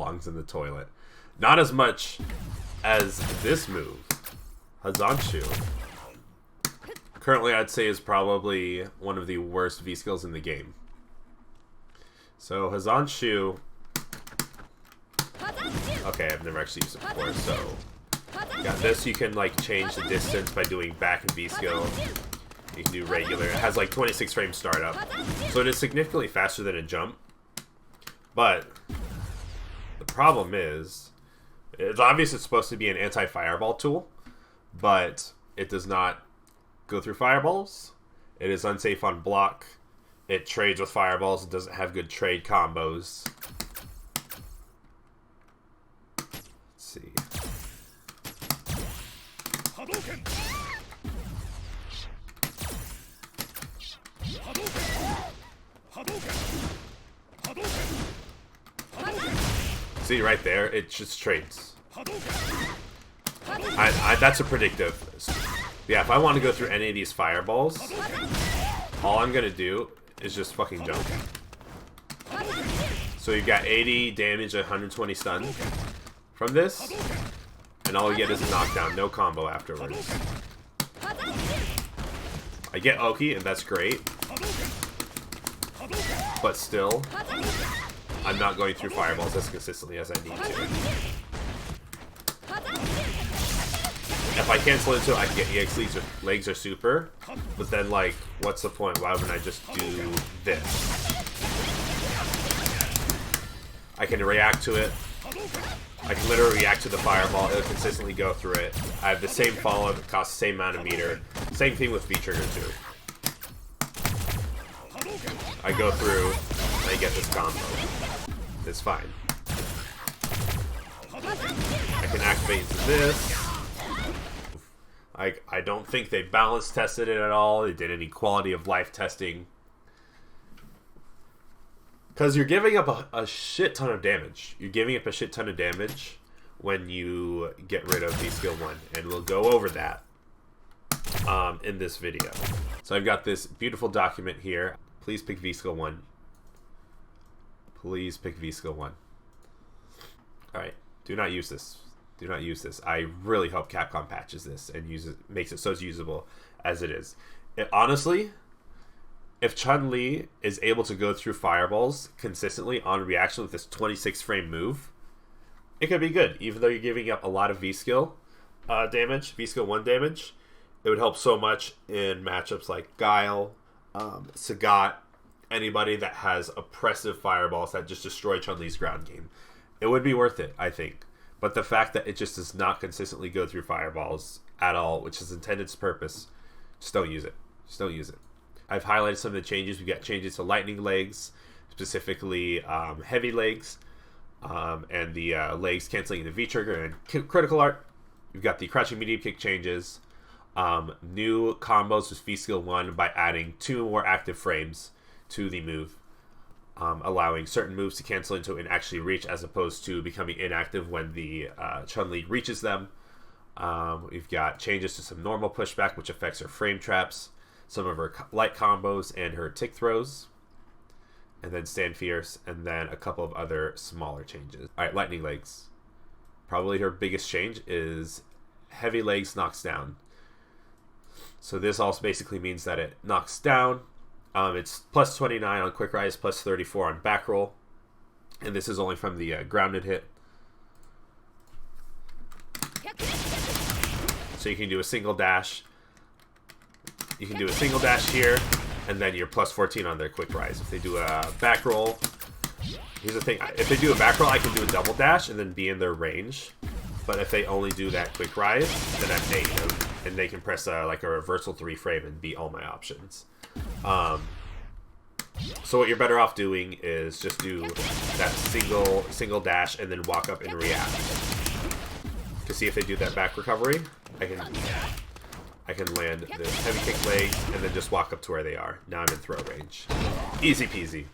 belongs in the toilet. Not as much as this move, Hazanshu. Currently, I'd say is probably one of the worst V skills in the game. So Hazanshu. Okay, I've never actually used it before. So got this. You can like change the distance by doing back and V skill. You can do regular. It has like 26 frame startup, so it is significantly faster than a jump. But the problem is, it's obvious it's supposed to be an anti-fireball tool, but it does not go through fireballs. It is unsafe on block. It trades with fireballs. It doesn't have good trade combos. Let's see. See right there, it just trades. That's a predictive. Yeah, if I want to go through any of these fireballs, all I'm gonna do is just fucking jump. So you've got 80 damage, 120 stun from this, and all you get is a knockdown, no combo afterwards. I get Oki, and that's great. But still, I'm not going through fireballs as consistently as I need to. If I cancel into it, I can get EX legs or super. But then, like, what's the point? Why wouldn't I just do this? I can react to it. I can literally react to the fireball. It'll consistently go through it. I have the same follow-up. It costs the same amount of meter. Same thing with V-Trigger, too. I go through, and I get this combo. It's fine. I can activate this. I don't think they balance tested it at all. They did any quality of life testing. Because you're giving up a shit ton of damage. You're giving up a shit ton of damage when you get rid of V-Skill 1. And we'll go over that in this video. So I've got this beautiful document here. Please pick V-Skill 1. Please pick V-Skill 1. Alright, do not use this. Do not use this. I really hope Capcom patches this and makes it so usable as it is. Honestly, if Chun-Li is able to go through fireballs consistently on reaction with this 26 frame move, it could be good. Even though you're giving up a lot of V-Skill damage, V-Skill 1 damage, it would help so much in matchups like Guile, Sagat, anybody that has oppressive fireballs that just destroy Chun-Li's ground game. It would be worth it, I think. But the fact that it just does not consistently go through fireballs at all, which is intended its purpose, just don't use it. Just don't use it. I've highlighted some of the changes. We've got changes to lightning legs, specifically heavy legs, and the legs canceling the V-Trigger and critical art. We've got the crouching medium kick changes, new combos with V-Skill 1 by adding 2 more active frames to the move, allowing certain moves to cancel into and actually reach as opposed to becoming inactive when the Chun-Li reaches them. We've got changes to some normal pushback, which affects her frame traps, some of her light combos, and her tick throws. And then stand fierce, and then a couple of other smaller changes. Alright, lightning legs. Probably her biggest change is heavy legs knocks down. So this also basically means that it knocks down. It's plus 29 on quick rise, plus 34 on back roll. And this is only from the grounded hit. So you can do a single dash. You can do a single dash here, and then you're plus 14 on their quick rise. If they do a back roll, here's the thing. If they do a back roll, I can do a double dash and then be in their range. But if they only do that quick rise, then I'm negative. And they can press like a reversal 3 frame and beat all my options. So what you're better off doing is just do that single dash and then walk up and react. To see if they do that back recovery, I can land the heavy kick legs and then just walk up to where they are. Now I'm in throw range. Easy peasy.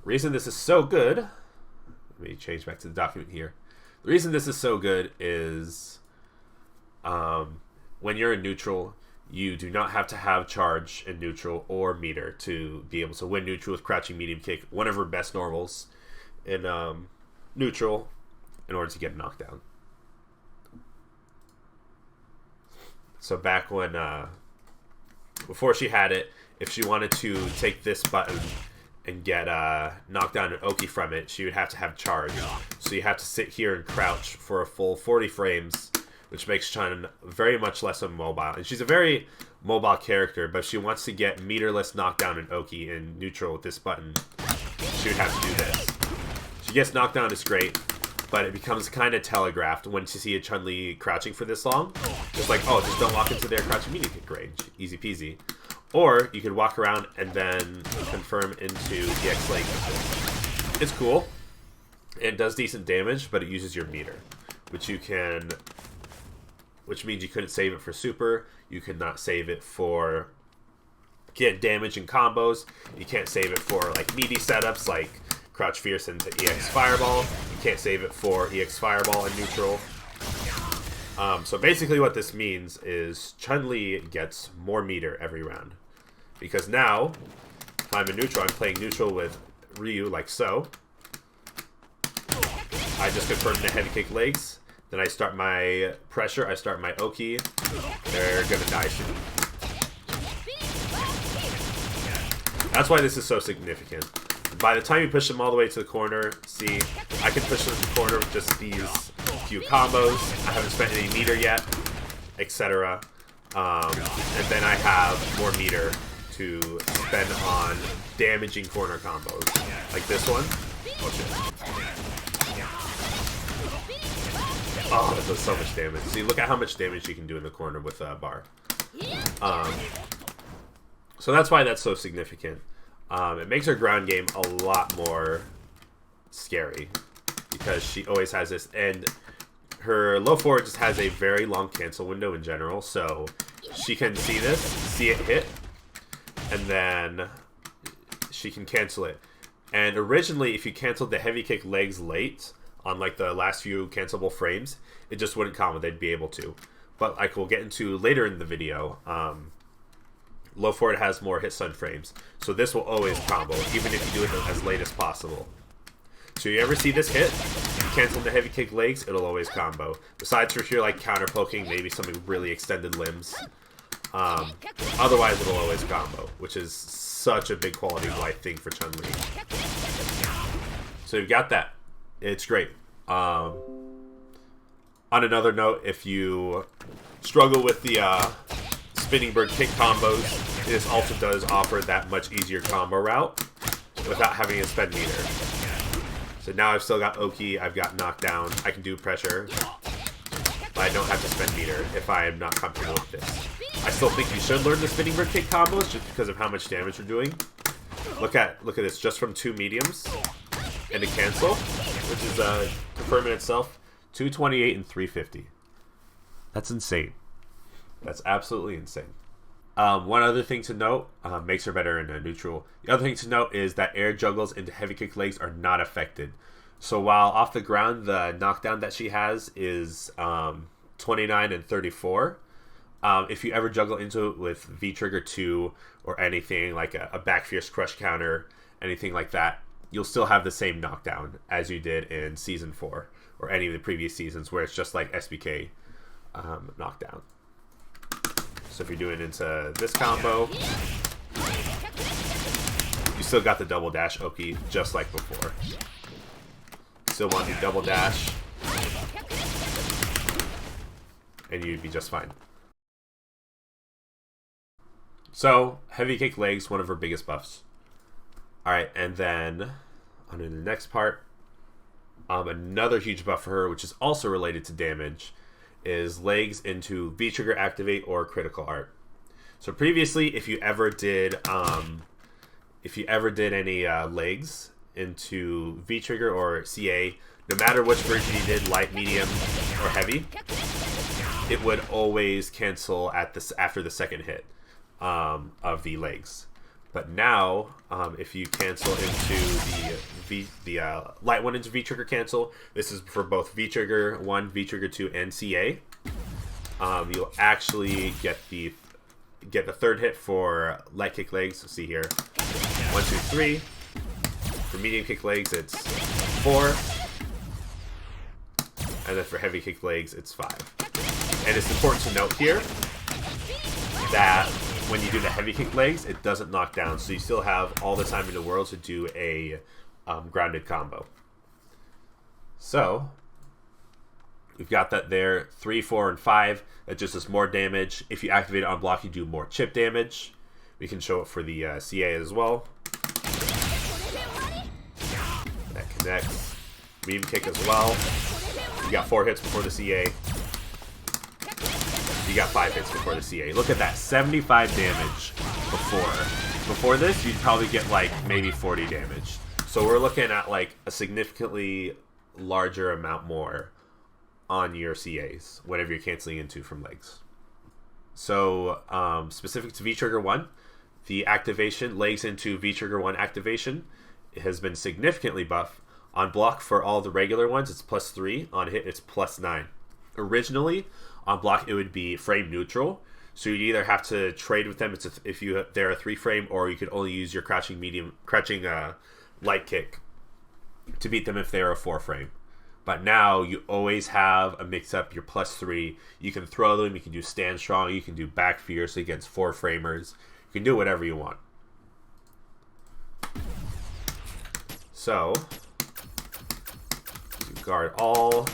Reason this is so good, let me change back to the document here. The reason this is so good is when you're in neutral, you do not have to have charge in neutral or meter to be able to win neutral with crouching medium kick, one of her best normals in neutral in order to get a knockdown. So back when, before she had it, if she wanted to take this button and get knocked down an Oki from it, she would have to have charge. So you have to sit here and crouch for a full 40 frames, which makes Chun very much less mobile. And she's a very mobile character, but if she wants to get meterless knockdown and Oki in neutral with this button, she would have to do this. She gets knocked down, it's great, but it becomes kind of telegraphed when you see a Chun-Li crouching for this long. Just like, oh, just don't walk into their crouching medium kick range. Easy peasy. Or you could walk around and then confirm into EX leg. It's cool. It does decent damage, but it uses your meter, which means you couldn't save it for super. You could not save it for get damage and combos. You can't save it for like meaty setups like crouch fierce into EX fireball. You can't save it for EX fireball and neutral. So basically what this means is Chun-Li gets more meter every round. Because now, if I'm in neutral, I'm playing neutral with Ryu like so. I just confirm the heavy kick legs. Then I start my pressure, I start my Oki. They're gonna die soon. That's why this is so significant. By the time you push them all the way to the corner, see, I can push them to the corner with just these few combos. I haven't spent any meter yet, etc. And then I have more meter to spend on damaging corner combos. Like this one. Oh shit. Oh, that does so much damage. See, look at how much damage you can do in the corner with a bar. So that's why that's so significant. It makes her ground game a lot more scary because she always has this, and her low forward just has a very long cancel window in general, so she can see this, see it hit, and then she can cancel it. And originally, if you canceled the heavy kick legs late on like the last few cancelable frames, it just wouldn't combo. They'd be able to, but like we'll get into later in the video. Low forward has more hit stun frames, so this will always combo, even if you do it as late as possible. So you ever see this hit, cancel the heavy kick legs, it'll always combo. Besides for here like counter poking, maybe something really extended limbs. Otherwise it'll always combo, which is such a big quality of life thing for Chun-Li. So you've got that. It's great. On another note, if you struggle with the spinning bird kick combos, this also does offer that much easier combo route without having to spend meter. So now I've still got Oki, I've got knockdown, I can do pressure, but I don't have to spend meter if I am not comfortable with this. I still think you should learn the spinning bird kick combos just because of how much damage you're doing. Look at this, just from 2 mediums and a cancel, which is confirming itself, 228 and 350. That's insane. That's absolutely insane. One other thing to note, makes her better in a neutral. The other thing to note is that air juggles into heavy kick legs are not affected. So while off the ground, the knockdown that she has is 29 and 34. If you ever juggle into it with V-Trigger 2 or anything like a back fierce crush counter, anything like that, you'll still have the same knockdown as you did in Season 4 or any of the previous seasons where it's just like SBK knockdown. So if you're doing into this combo, you still got the double dash Oki just like before. Still want to double dash, and you'd be just fine. So heavy kick legs, one of her biggest buffs. All right, and then on to the next part, another huge buff for her, which is also related to damage, is legs into V-Trigger activate or critical art. So previously, if you ever did any legs into V-Trigger or CA, no matter which version you did, light, medium, or heavy, it would always cancel at this after the second hit of the legs. But now, if you cancel into the light one into V-Trigger cancel, this is for both V-Trigger 1, V-Trigger 2, and CA. You'll actually get the third hit for light kick legs. So see here, 1, 2, 3. For medium kick legs, it's 4. And then for heavy kick legs, it's 5. And it's important to note here that when you do the heavy kick legs, it doesn't knock down. So you still have all the time in the world to do a grounded combo. So we've got that there. 3, 4, and 5. That just does more damage. If you activate it on block, you do more chip damage. We can show it for the CA as well. That connects. Medium kick as well. You got 4 hits before the CA. You got 5 hits before the CA. Look at that, 75 damage before. Before this, you'd probably get like maybe 40 damage. So we're looking at like a significantly larger amount more on your CAs whenever you're canceling into from legs. So specific to V-Trigger 1, the activation, legs into V-Trigger 1 activation, has been significantly buffed. On block for all the regular ones, it's +3. On hit, it's +9. Originally, on block, it would be frame neutral. So you'd either have to trade with them if they're a 3-frame, or you could only use your crouching light kick to beat them if they're a 4-frame. But now you always have a mix-up. You're +3. You can throw them. You can do stand strong. You can do back fierce against 4-framers. You can do whatever you want. So guard all,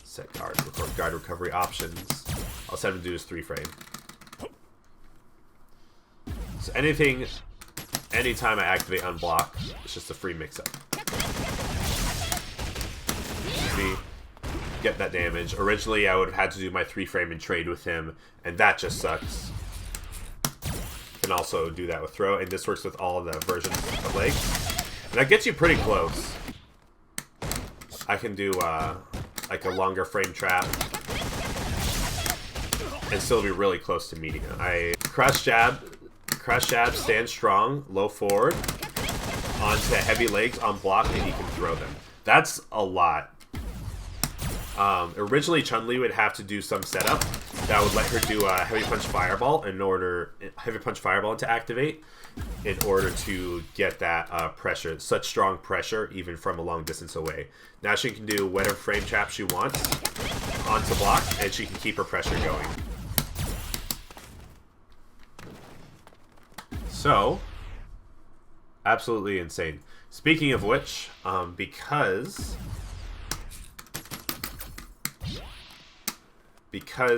set guard, record guard recovery options. All it's having to do is 3-frame. So anytime I activate unblock, it's just a free mix-up. See, get that damage. Originally, I would have had to do my 3-frame and trade with him, and that just sucks. Can also do that with throw, and this works with all the versions of leg. And that gets you pretty close. I can do like a longer frame trap and still be really close to meeting it. I crash jab, stand strong, low forward, onto heavy legs on block, and you can throw them. That's a lot. Originally, Chun-Li would have to do some setup that would let her do a heavy punch fireball to activate in order to get that pressure, such strong pressure, even from a long distance away. Now she can do whatever frame trap she wants onto block, and she can keep her pressure going. So, absolutely insane. Speaking of which, because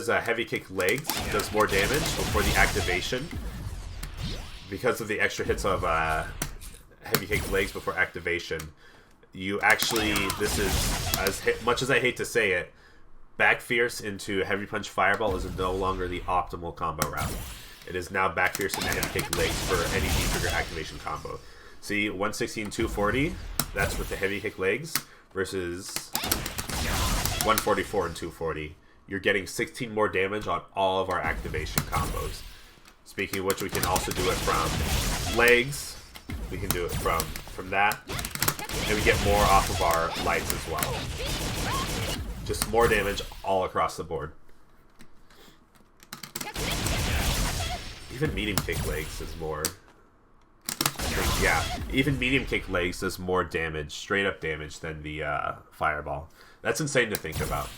heavy kick legs does more damage before the activation, because of the extra hits of heavy kick legs before activation, you actually, this is, much as I hate to say it, back fierce into heavy punch fireball is no longer the optimal combo route. It is now back fierce into heavy kick legs for any V-trigger activation combo. See, 116, 240, that's with the heavy kick legs, versus 144 and 240. You're getting 16 more damage on all of our activation combos. Speaking of which, we can also do it from legs. We can do it from that. And we get more off of our lights as well. Just more damage all across the board. Even medium kick legs is more. Yeah, even medium kick legs does more damage, straight up damage, than the fireball. That's insane to think about.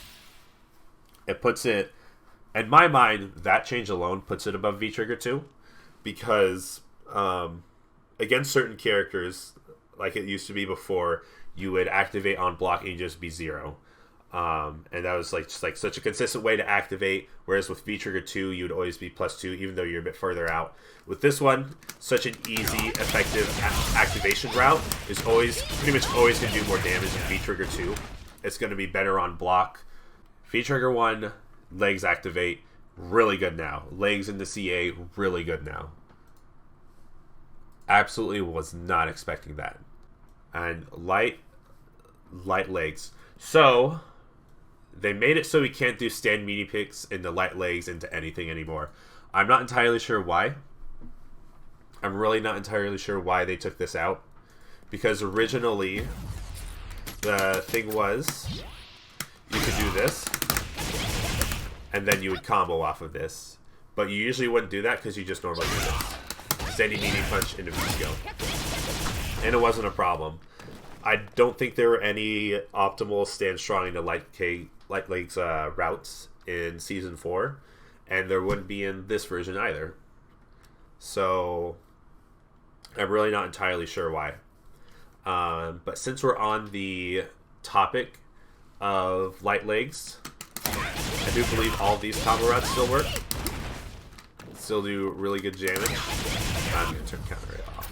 It puts it, in my mind, that change alone puts it above V-Trigger 2, because against certain characters, like it used to be before, you would activate on block and you just be 0. And that was just such a consistent way to activate, whereas with V-Trigger 2, you would always be +2, even though you're a bit further out. With this one, such an easy, effective activation route is pretty much always going to do more damage than V-Trigger 2. It's going to be better on block. V-Trigger 1, legs activate, really good now. Legs into CA, really good now. Absolutely was not expecting that. And light legs. So, they made it so we can't do stand meaty picks in the light legs into anything anymore. I'm not entirely sure why. I'm really not entirely sure why they took this out. Because originally, the thing was, you could do this, and then you would combo off of this. But you usually wouldn't do that because you just normally do this. Standing medium punch into V-skill. And it wasn't a problem. I don't think there were any optimal stand strong into light legs routes in Season 4, and there wouldn't be in this version either. So I'm really not entirely sure why. But since we're on the topic of light legs, I do believe all of these combo routes still work. Still do really good jamming. I'm going to turn counter it off.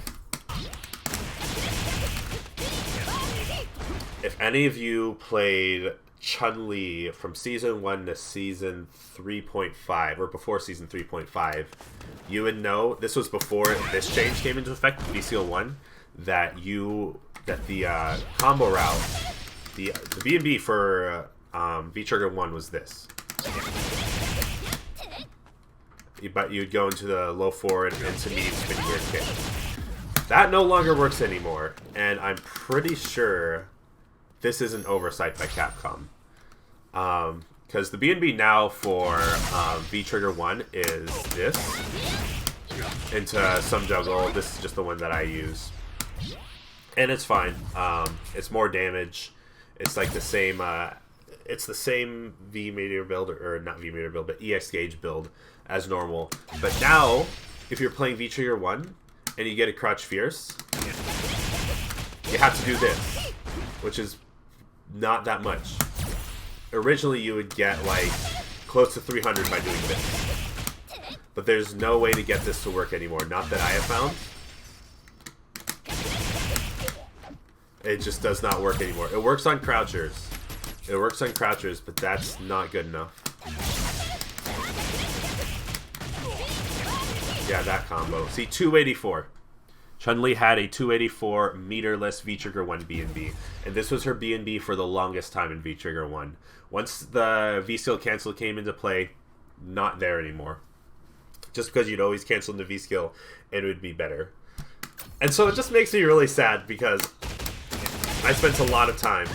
If any of you played Chun-Li from Season 1 to Season 3.5, or before Season 3.5, you would know, this was before this change came into effect, VCL 1, that the combo route, the B&B for V-Trigger 1 was this. But you'd go into the low forward and into medium spinning gear kick. That no longer works anymore, and I'm pretty sure this is an oversight by Capcom. Because the B&B now for V-Trigger 1 is this. Into some juggle. This is just the one that I use. And it's fine. It's more damage. It's like the same... it's the same V-Meteor build, or not V-Meteor build, but EX Gauge build as normal. But now, if you're playing V-Trigger 1 and you get a Crouch Fierce, you have to do this, which is not that much. Originally, you would get like close to 300 by doing this. But there's no way to get this to work anymore. Not that I have found. It just does not work anymore. It works on crouchers. It works on crouchers, but that's not good enough. Yeah, that combo. See, 284. Chun-Li had a 284 meterless V-Trigger 1 B&B, and this was her B&B for the longest time in V-Trigger 1. Once the V-Skill cancel came into play, not there anymore. Just because you'd always cancel into V-Skill, it would be better. And so it just makes me really sad, because I spent a lot of time.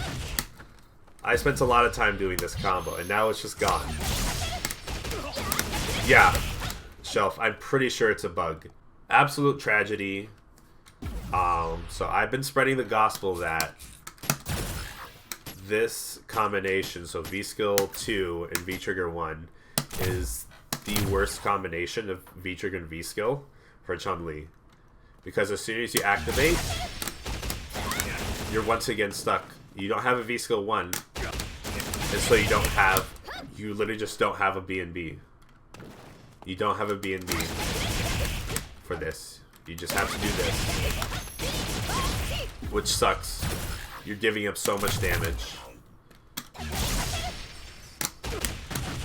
Doing this combo, and now it's just gone. Yeah. Shelf. I'm pretty sure it's a bug. Absolute tragedy. So I've been spreading the gospel that this combination, so V-Skill 2 and V-Trigger 1, is the worst combination of V-Trigger and V-Skill for Chun-Li. Because as soon as you activate, you're once again stuck. You don't have a V-Skill 1, and so you literally just don't have a B&B. You don't have a B&B for this. You just have to do this. Which sucks. You're giving up so much damage.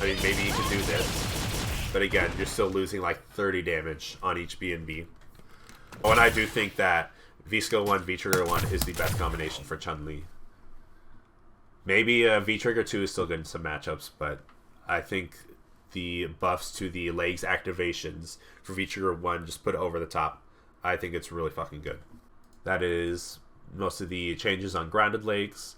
I mean, maybe you can do this. But again, you're still losing like 30 damage on each B&B. Oh, and I do think that V-Skill 1, V-Trigger 1 is the best combination for Chun-Li. Maybe V-Trigger 2 is still good in some matchups, but I think the buffs to the legs activations for V-Trigger 1 just put it over the top. I think it's really fucking good. That is most of the changes on grounded legs.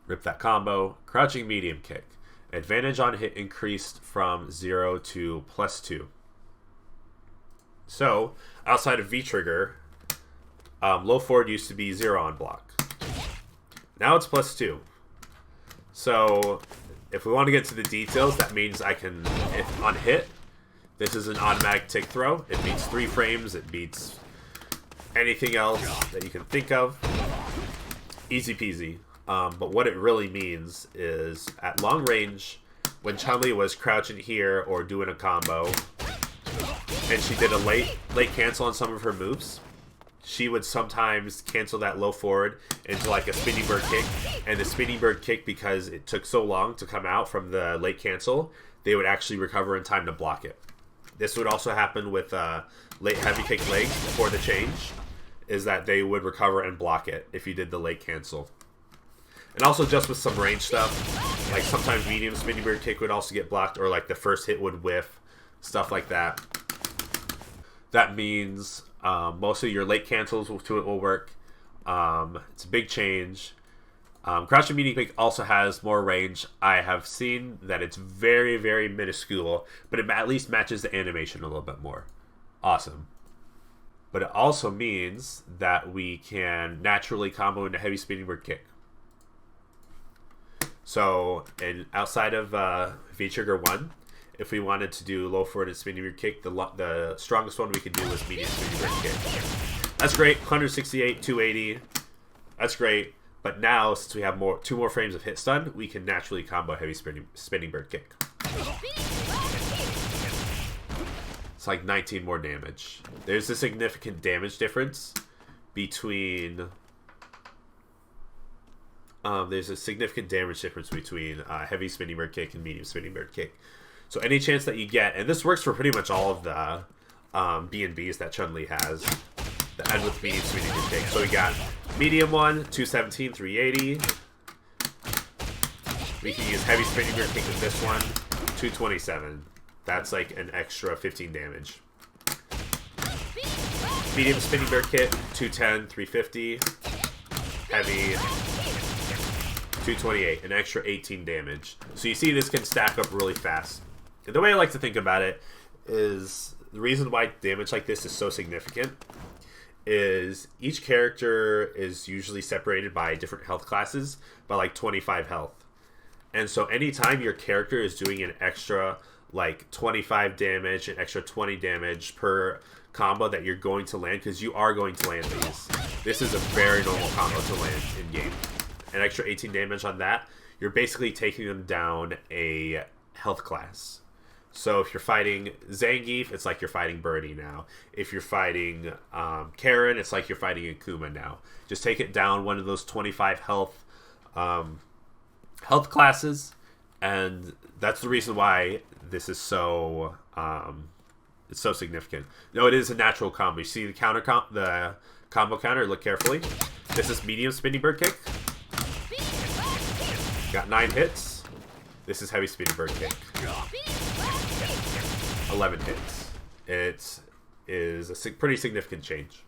Rip that combo. Crouching medium kick. Advantage on hit increased from 0 to +2. So, outside of V-Trigger, low forward used to be 0 on block. Now it's +2. So, if we want to get to the details, that means I can, if on hit, this is an automatic tick throw. It beats 3 frames. It beats anything else that you can think of. Easy peasy. But what it really means is, at long range, when Chun-Li was crouching here or doing a combo, and she did a late cancel on some of her moves, she would sometimes cancel that low forward into like a spinning bird kick. And the spinning bird kick, because it took so long to come out from the late cancel, they would actually recover in time to block it. This would also happen with late heavy kick legs before the change, is that they would recover and block it if you did the late cancel. And also just with some range stuff, like sometimes medium spinning bird kick would also get blocked, or like the first hit would whiff, stuff like that. That means most of your late cancels to it will work. It's a big change. Crouching medium kick also has more range. I have seen that it's very, very minuscule, but it at least matches the animation a little bit more. Awesome. but it also means that we can naturally combo into heavy spinning bird kick. So, and outside of V-Trigger 1, if we wanted to do low forward and spinning bird kick, the strongest one we could do was medium spinning bird kick. That's great, 168, 280. That's great. But now, since we have two more frames of hit stun, we can naturally combo heavy spinning bird kick. It's like 19 more damage. There's a significant damage difference between... there's a significant damage difference between heavy spinning bird kick and medium spinning bird kick. So any chance that you get, and this works for pretty much all of the B&Bs that Chun-Li has, that end with medium spinning bird kick. So we got medium one, 217, 380. We can use heavy spinning bird kick with this one, 227. That's like an extra 15 damage. Medium spinning bird kick, 210, 350. Heavy, 228, an extra 18 damage. So you see this can stack up really fast. And the way I like to think about it is the reason why damage like this is so significant is each character is usually separated by different health classes by like 25 health. And so anytime your character is doing an extra like 25 damage, an extra 20 damage per combo that you're going to land, because you are going to land these. This is a very normal combo to land in game. An extra 18 damage on that, you're basically taking them down a health class. So if you're fighting Zangief, it's like you're fighting Birdie now. If you're fighting Karen, it's like you're fighting Akuma now. Just take it down one of those 25 health classes, and that's the reason why this is so it's so significant. No, it is a natural combo. You see the the combo counter. Look carefully. This is medium spinning bird kick. Got 9 hits. This is heavy spinning bird kick. 11 hits. It is a pretty significant change.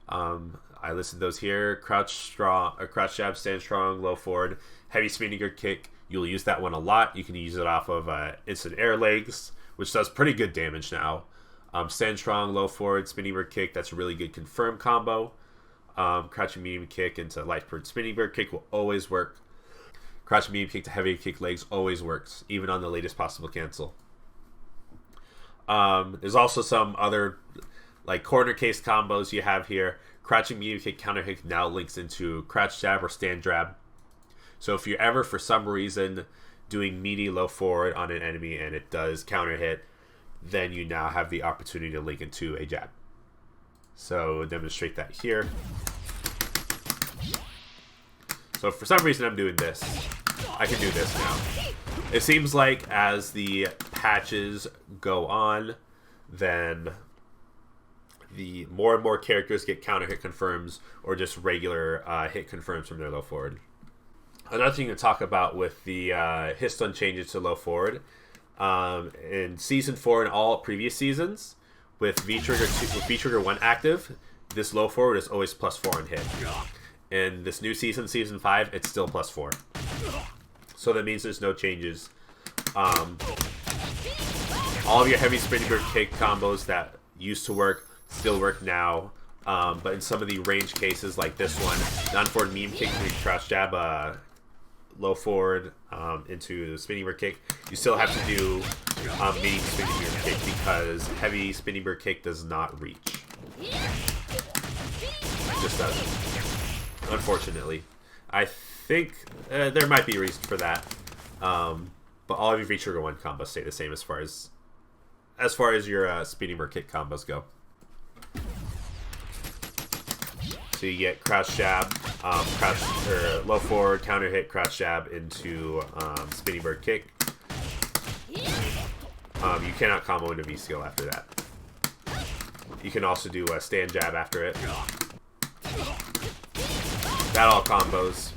I listed those here. Crouch jab, stand strong, low forward, heavy spinning bird kick. You'll use that one a lot. You can use it off of instant air legs, which does pretty good damage now. Stand strong, low forward, spinning bird kick. That's a really good confirmed combo. Crouching medium kick into light bird spinning bird kick will always work. Crouching medium kick to heavy kick legs always works, even on the latest possible cancel. There's also some other like corner case combos you have here. Crouching medium kick counter hit now links into crouch jab or stand jab. So if you're ever for some reason doing meaty low forward on an enemy and it does counter hit, then you now have the opportunity to link into a jab. So demonstrate that here. So if for some reason I'm doing this, I can do this now. It seems like as the patches go on, then the more and more characters get counter hit confirms or just regular hit confirms from their low forward. Another thing to talk about with the hit stun changes to low forward, in Season 4 and all previous seasons, with V-Trigger 1 active, this low forward is always +4 on hit. In this new season, Season 5, it's still +4. So that means there's no changes. All of your heavy spinning bird kick combos that used to work still work now. But in some of the range cases like this one, non-forward meme kick, crouch jab, low forward into the spinning bird kick, you still have to do medium spinning bird kick because heavy spinning bird kick does not reach. It just doesn't. Unfortunately. I think there might be a reason for that. But all of your V-Trigger 1 combos stay the same as far as your spinning bird kick combos go. So you get crouch jab, low forward, counter hit, crouch jab into spinning bird kick. You cannot combo into V-skill after that. You can also do a stand jab after it. That all combos.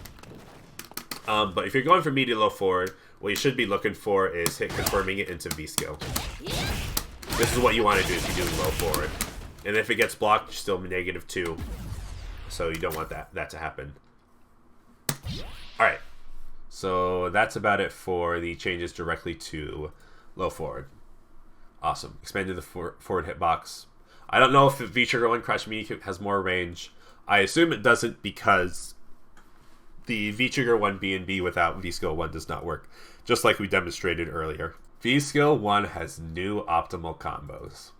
But if you're going for medium low forward, what you should be looking for is hit confirming it into V-skill. This is what you want to do if you're doing low forward. And if it gets blocked, you're still -2. So you don't want that to happen. Alright. So that's about it for the changes directly to low forward. Awesome. Expanded the forward hitbox. I don't know if the V-Trigger 1 Crouch Mini Kick has more range. I assume it doesn't because the V-Trigger 1 B&B without V-Skill 1 does not work, just like we demonstrated earlier. V-Skill 1 has new optimal combos.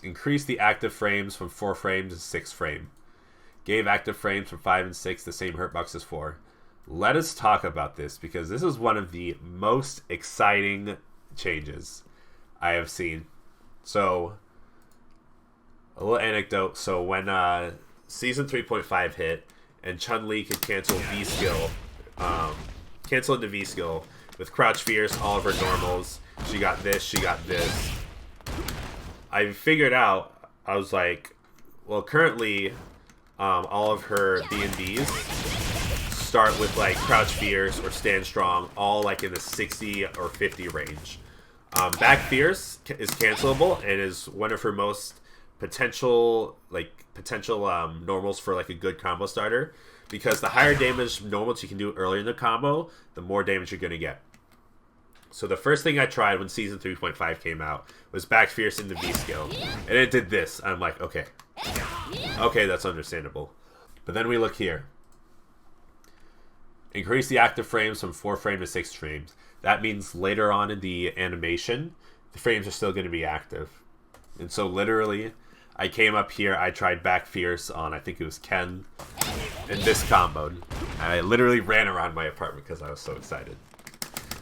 Increase the active frames from 4 frames to 6 frame. Gave active frames from 5 and 6 the same hurtbox as 4. Let us talk about this because this is one of the most exciting changes I have seen. So, a little anecdote. So when Season 3.5 hit and Chun-Li could cancel V-Skill, cancel into V-Skill with Crouch Fierce, all of her normals. She got this, she got this. I figured out, I was like, well, currently, all of her B&Bs start with like Crouch Fierce or Stand Strong, all like in the 60 or 50 range. Back Fierce is cancelable and is one of her most potential normals for like a good combo starter, because the higher damage normals you can do earlier in the combo, the more damage you're going to get. So the first thing I tried when Season 3.5 came out was Back Fierce into V-Skill, and it did this. I'm like, okay, that's understandable. But then we look here. Increase the active frames from 4 frame to 6 frames. That means later on in the animation, the frames are still going to be active. And so literally, I came up here, I tried Back Fierce on, I think it was Ken, and this comboed. And I literally ran around my apartment because I was so excited.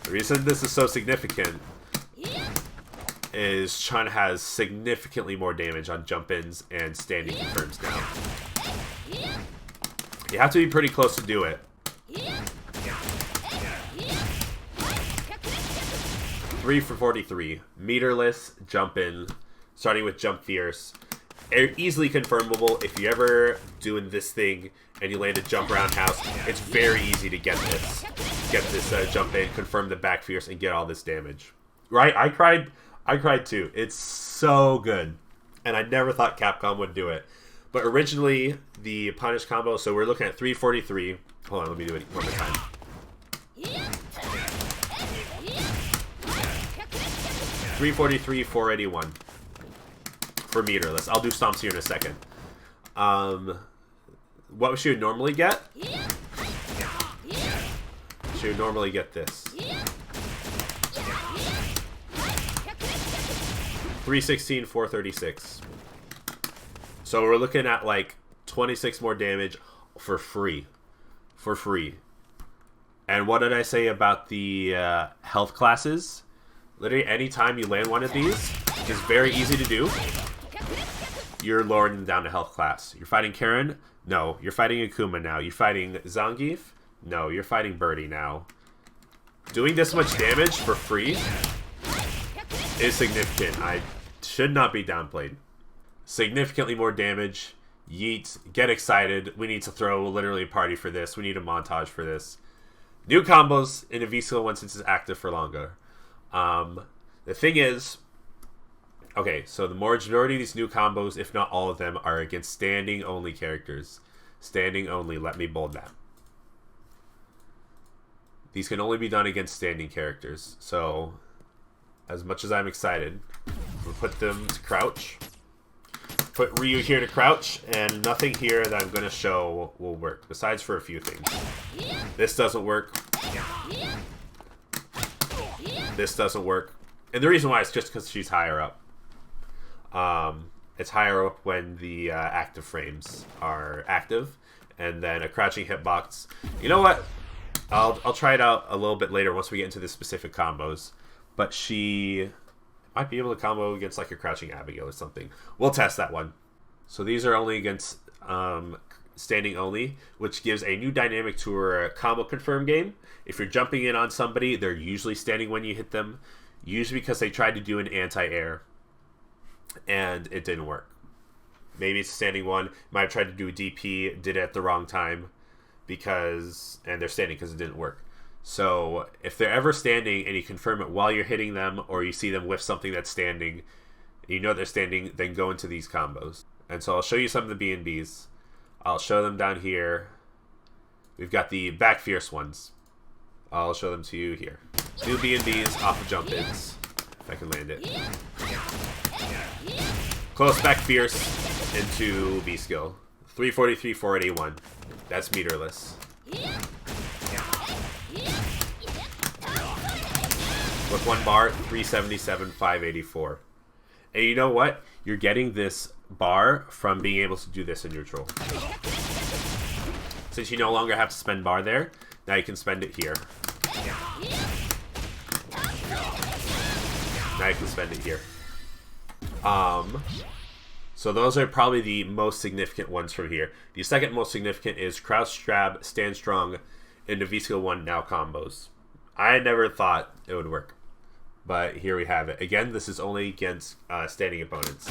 The reason this is so significant is Chun has significantly more damage on jump-ins and standing confirms now. You have to be pretty close to do it. 3 for 43. Meterless, jump-in, starting with Jump Fierce. Easily confirmable. If you ever doing this thing and you land a jump roundhouse, it's very easy to get this. Get this jump in, confirm the Back Fierce, and get all this damage. Right? I cried too. It's so good. And I never thought Capcom would do it. But originally, the Punish combo, so we're looking at 343. Hold on, let me do it one more time. 343, 481 for meterless. I'll do stomps here in a second. What should you normally get? She would normally get this. 316, 436. So we're looking at like 26 more damage for free. For free. And what did I say about the health classes? Literally anytime you land one of these, which is very easy to do, you're lowering them down to health class. You're fighting Karen? No. You're fighting Akuma now. You're fighting Zangief? No. You're fighting Birdie now. Doing this much damage for free is significant. I should not be downplayed. Significantly more damage. Yeet. Get excited. We need to throw literally a party for this. We need a montage for this. New combos in a V-Skill 1 since it's active for longer. The thing is, okay, so the majority of these new combos, if not all of them, are against standing only characters. Standing only, let me bold that. These can only be done against standing characters. So, as much as I'm excited, we'll put them to crouch. Put Ryu here to crouch, and nothing here that I'm going to show will work, besides for a few things. This doesn't work. This doesn't work. And the reason why is just because she's higher up. It's higher up when the active frames are active, and then a crouching hitbox. You know what? I'll try it out a little bit later once we get into the specific combos. But she might be able to combo against like a crouching Abigail or something. We'll test that one. So these are only against standing only, which gives a new dynamic to her combo confirm game. If you're jumping in on somebody, they're usually standing when you hit them. Usually because they tried to do an anti-air and it didn't work. Maybe it's a standing one. Might have tried to do a DP, did it at the wrong time and they're standing because it didn't work. So if they're ever standing and you confirm it while you're hitting them, or you see them whiff something that's standing, you know they're standing, then go into ththese combos. And so I'll show you some of the B&Bs. I'll show them down here. We've got the Back Fierce ones. I'll show them to you here. Two B&Bs off of jump-ins, if I can land it. Close back fierce into V skill. 343, 481. That's meterless. With one bar, 377, 584. And you know what? You're getting this bar from being able to do this in neutral. Since you no longer have to spend bar there, now you can spend it here. Now you can spend it here. So those are probably the most significant ones from here. The second most significant is crouch jab, stand strong, into V skill 1 now combos. I never thought it would work, but here we have it. Again, this is only against standing opponents.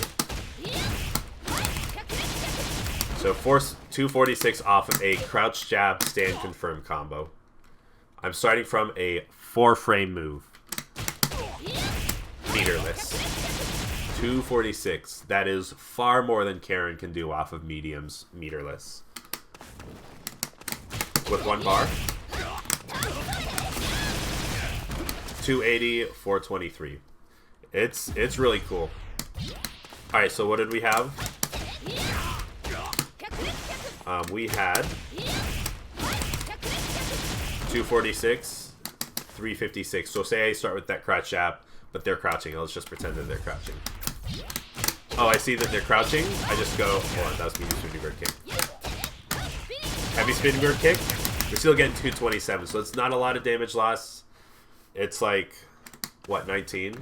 So force 246 off of a crouch jab, stand confirm combo. I'm starting from a 4-frame move. Meterless. 246. That is far more than Karen can do off of mediums meterless. With one bar. 280, 423. It's really cool. Alright, so what did we have? We had 246, 356. So say I start with that crouch jab, but they're crouching. Let's just pretend that they're crouching. Oh, I see that they're crouching. I just go, hold on, that was me spinning bird kick. Heavy spinning bird kick. We're still getting 227, so it's not a lot of damage loss. It's like, what, 19?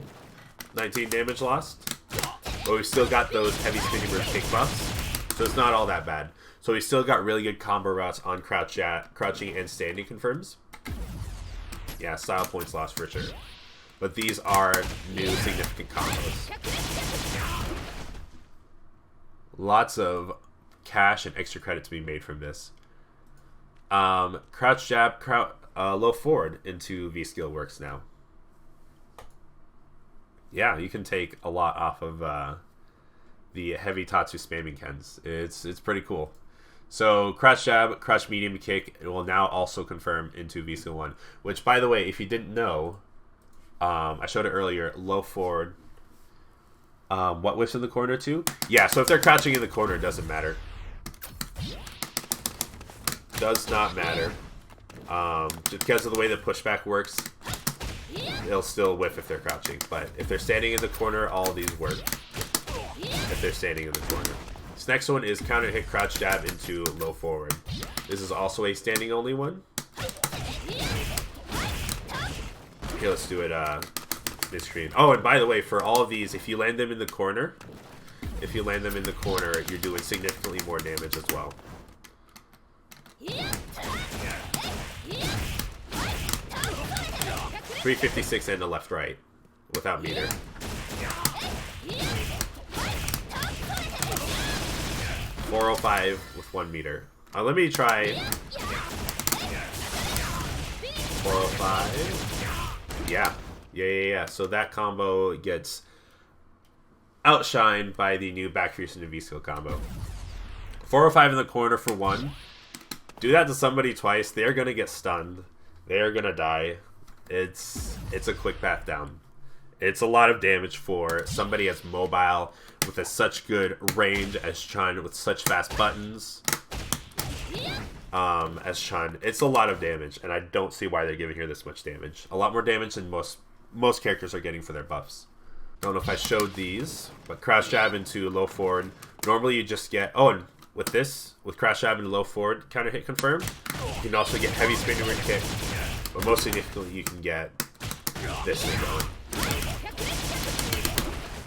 19 damage lost? But we've still got those heavy spinning bird kick buffs, so it's not all that bad. So we still got really good combo routes on crouching and standing confirms. Yeah, style points lost for sure. But these are new significant combos. Lots of cash and extra credit to be made from this. Crouch jab, low forward into V skill works now. Yeah, you can take a lot off of the heavy Tatsu spamming Kens. It's pretty cool. So crouch jab, crouch medium kick, it will now also confirm into V skill 1. Which, by the way, if you didn't know, I showed it earlier, low forward. What whiffs in the corner too? Yeah, so if they're crouching in the corner, it doesn't matter. Does not matter. Just because of the way the pushback works, it'll still whiff if they're crouching. But if they're standing in the corner, all of these work. If they're standing in the corner. This next one is counter hit crouch jab into low forward. This is also a standing only one. Okay, let's do it mid-screen. Oh, and by the way, for all of these, if you land them in the corner, you're doing significantly more damage as well. 356 and a left right without meter. 405 with 1 meter. Let me try 405. Yeah. So that combo gets outshined by the new back fierce into V skill combo. 405 in the corner for 1. Do that to somebody twice, they're gonna get stunned. They're gonna die. It's a quick path down. It's a lot of damage for somebody as mobile with such good range as Chun, with such fast buttons as Chun. It's a lot of damage, and I don't see why they're giving her this much damage. A lot more damage than most characters are getting for their buffs. Don't know if I showed these, but crouch jab into low forward. Normally you just get, and with this, with crouch jab into low forward counter hit confirmed, you can also get heavy spinning ring kick, but most significantly you can get this thing going.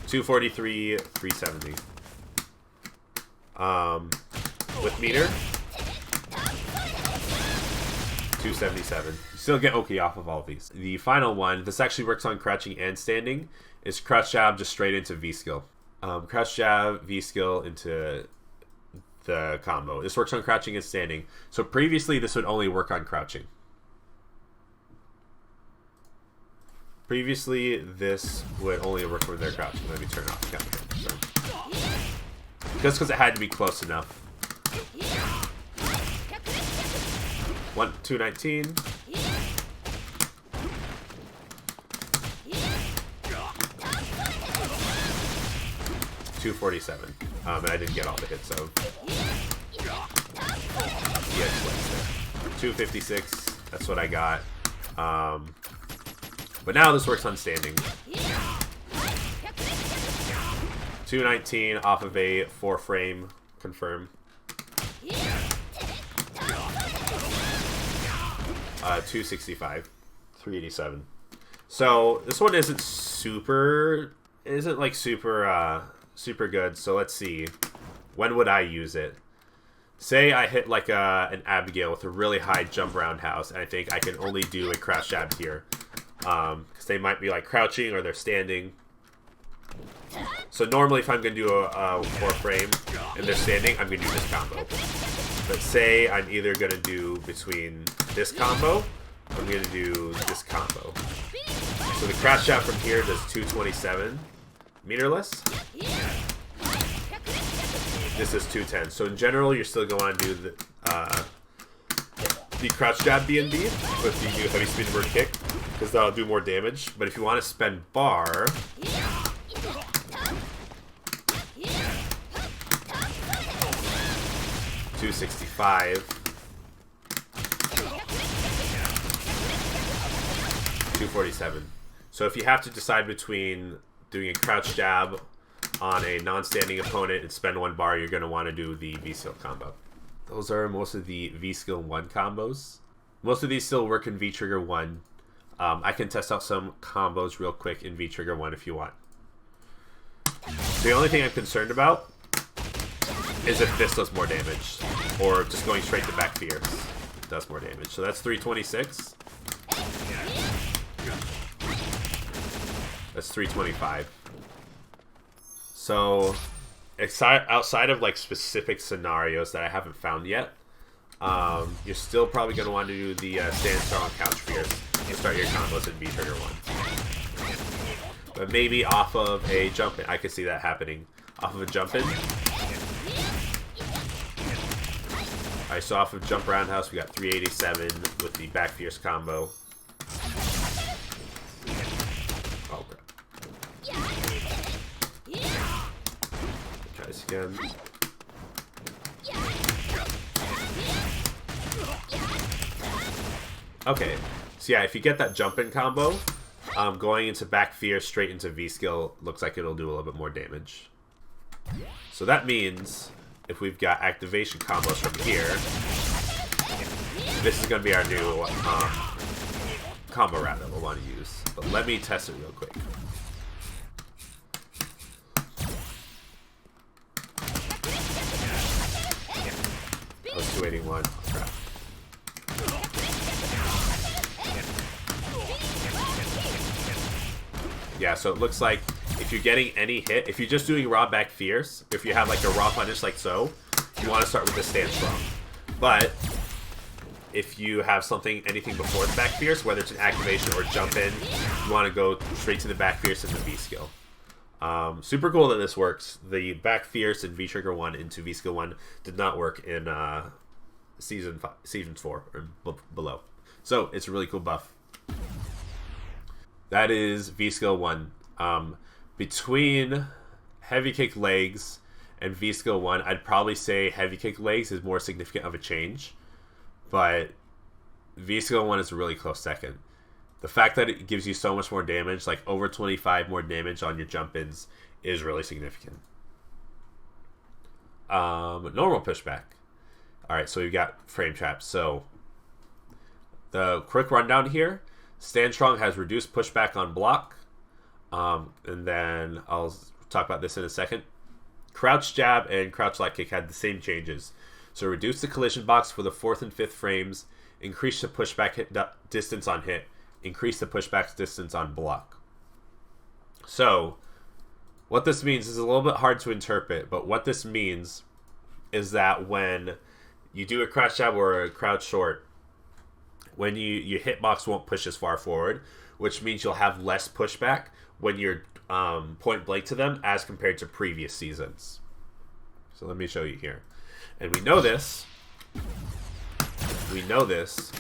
243, 370. With meter, 277. You still get Oki off of all of these. The final one, this actually works on crouching and standing, is crouch jab just straight into V skill. Crouch jab, V skill into the combo. This works on crouching and standing. So previously this would only work on crouching. Previously this would only work when they're crouching. Let me turn off the counter. Just because it had to be close enough. 219. 2 247. And I didn't get all the hits of EX Legs there. 256, that's what I got. But now this works on standing. 219 off of a 4-frame confirm. 265, 387. So this one isn't super good. So let's see. When would I use it? Say I hit like an Abigail with a really high jump roundhouse, and I think I can only do a crouch jab here. Because they might be like crouching or they're standing. So normally if I'm going to do a 4-frame and they're standing, I'm going to do this combo. But say I'm either going to do between this combo, or I'm going to do this combo. So the crouch jab from here does 227 meterless. This is 210. So in general, you're still going to do the crouch jab BNB if you do heavy speed inverted kick, because that'll do more damage. But if you want to spend bar, 265, 247. So if you have to decide between doing a crouch jab on a non-standing opponent and spend 1 bar, you're going to want to do the V-Skill combo. Those are most of the V-Skill 1 combos. Most of these still work in V-Trigger 1. I can test out some combos real quick in V-Trigger 1 if you want. The only thing I'm concerned about is if this does more damage, or just going straight to back fierce does more damage. So that's 326. That's 325. So outside of like specific scenarios that I haven't found yet, you're still probably going to want to do the stand strong couch fierce and start your combos in V-Trigger 1. But maybe off of a jump in. I could see that happening. Off of a jump in. Alright, so off of jump roundhouse, we got 387 with the back fierce combo. Oh, crap. Try this again. Okay, so yeah, if you get that jump in combo, going into back fierce straight into V-Skill looks like it'll do a little bit more damage. So that means if we've got activation combos from here, this is going to be our new combo route that we'll want to use. But let me test it real quick. That was 281. Oh, crap. Yeah, so it looks like if you're getting any hit, if you're just doing raw back fierce, if you have like a raw punish like so, you want to start with the stand strong. But if you have anything before the back fierce, whether it's an activation or jump in, you want to go straight to the back fierce and the V skill. Super cool that this works. The back fierce and V trigger 1 into V skill 1 did not work in season 4 or below. So it's a really cool buff. That is V skill 1. Between heavy kick legs and V skill 1, I'd probably say heavy kick legs is more significant of a change, but V skill 1 is a really close second. The fact that it gives you so much more damage, like over 25 more damage on your jump ins, is really significant. Normal pushback. Alright, so we've got frame traps. So the quick rundown here: stand strong has reduced pushback on block. And then I'll talk about this in a second. Crouch jab and crouch light kick had the same changes. So reduce the collision box for the 4th and 5th frames, increase the pushback hit distance on hit, increase the pushback distance on block. So what this means is a little bit hard to interpret, but what this means is that when you do a crouch jab or a crouch short, when your hitbox won't push as far forward, which means you'll have less pushback when you're point blank to them as compared to previous seasons. So let me show you here. And we know this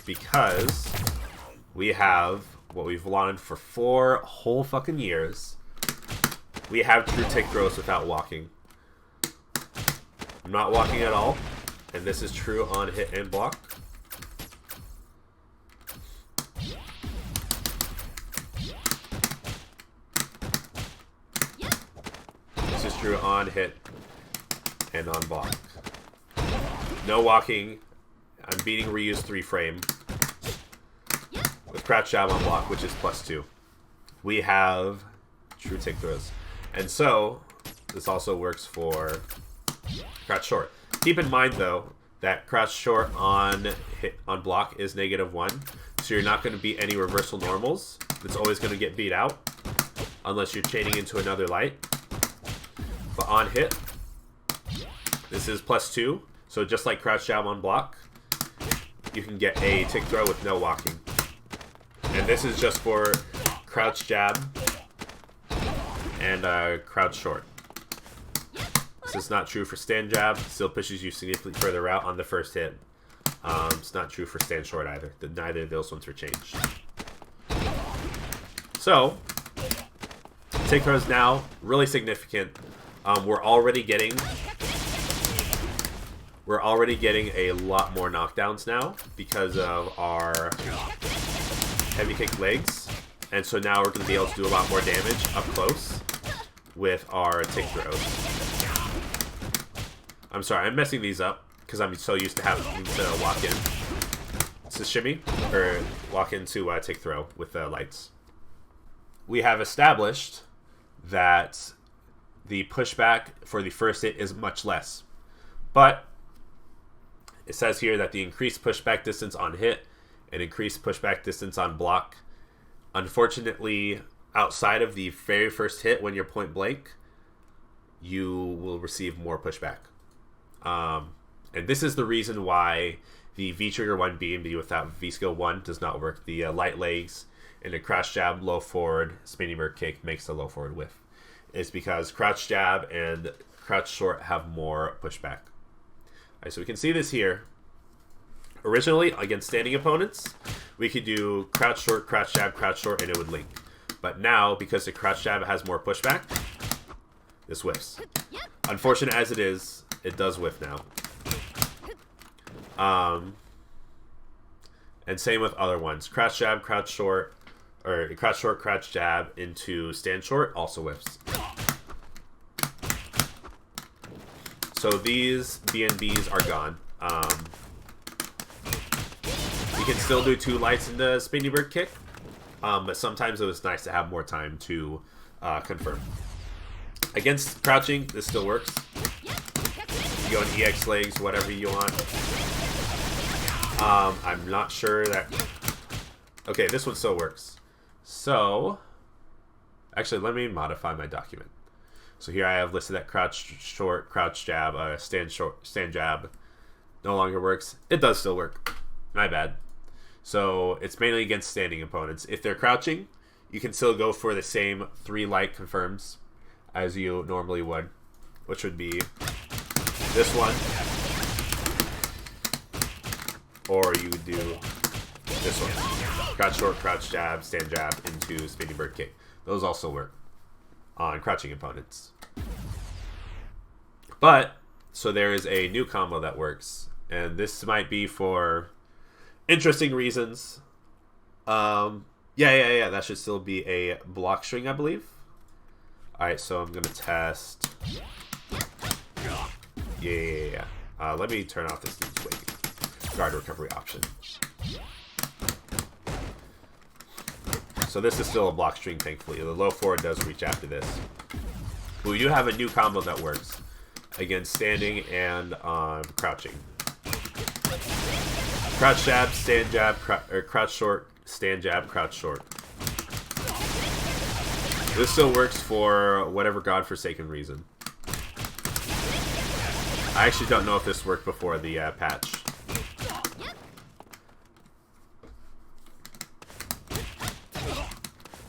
because we have what we've wanted for 4 whole fucking years. We have true tick throws without walking. I'm not walking at all. And this is true on hit and block. This is true on hit and on block. No walking. I'm beating reuse 3 frame. With crouch jab on block, which is +2. We have true take throws. And so, this also works for crouch short. Keep in mind, though, that crouch short on hit on block is -1. So you're not going to beat any reversal normals. It's always going to get beat out. Unless you're chaining into another light. But on hit, this is +2. So just like crouch jab on block, you can get a tick throw with no walking. And this is just for crouch jab and crouch short. This is not true for stand jab. Still pushes you significantly further out on the first hit. It's not true for stand short either. Neither of those ones were changed. So, take throws now, really significant. We're already getting a lot more knockdowns now because of our heavy kick legs. And so now we're going to be able to do a lot more damage up close with our tick throws. I'm sorry, I'm messing these up because I'm so used to having to walk in. This is shimmy, or walk into tick throw with the lights. We have established that the pushback for the first hit is much less. But it says here that the increased pushback distance on hit and increased pushback distance on block, unfortunately, outside of the very first hit when you're point blank, you will receive more pushback. And this is the reason why the V-Trigger 1 B&B without V-Skill 1 does not work. The light legs and the crouch jab, low forward, spinning bird kick makes the low forward whiff. It's because crouch jab and crouch short have more pushback. All right, so we can see this here. Originally, against standing opponents, we could do crouch short, and it would link. But now, because the crouch jab has more pushback, this whiffs. Unfortunate as it is, it does whiff now. And same with other ones. Crouch jab, crouch short, or crouch jab into stand short also whiffs. So these BNBs are gone. You can still do 2 lights in the spinning bird kick, but sometimes it was nice to have more time to confirm. Against crouching, this still works. You go in EX legs, whatever you want. I'm not sure that... Okay, this one still works. So, actually, let me modify my document. So here I have listed that crouch short, crouch jab, stand jab no longer works. It does still work. My bad. So it's mainly against standing opponents. If they're crouching, you can still go for the same 3 light confirms as you normally would, which would be this one, or you would do this one. Crouch short, crouch jab, stand jab into spinning bird kick. Those also work on crouching opponents. But, so there is a new combo that works, and this might be for interesting reasons. Yeah, that should still be a block string, I believe. Alright, so I'm gonna test. Yeah. Let me turn off this dude's wake. Guard recovery option. So this is still a block string, thankfully. The low forward does reach after this. But we do have a new combo that works against standing and crouching. Crouch jab, stand jab, or crouch short, stand jab, crouch short. This still works for whatever godforsaken reason. I actually don't know if this worked before the patch.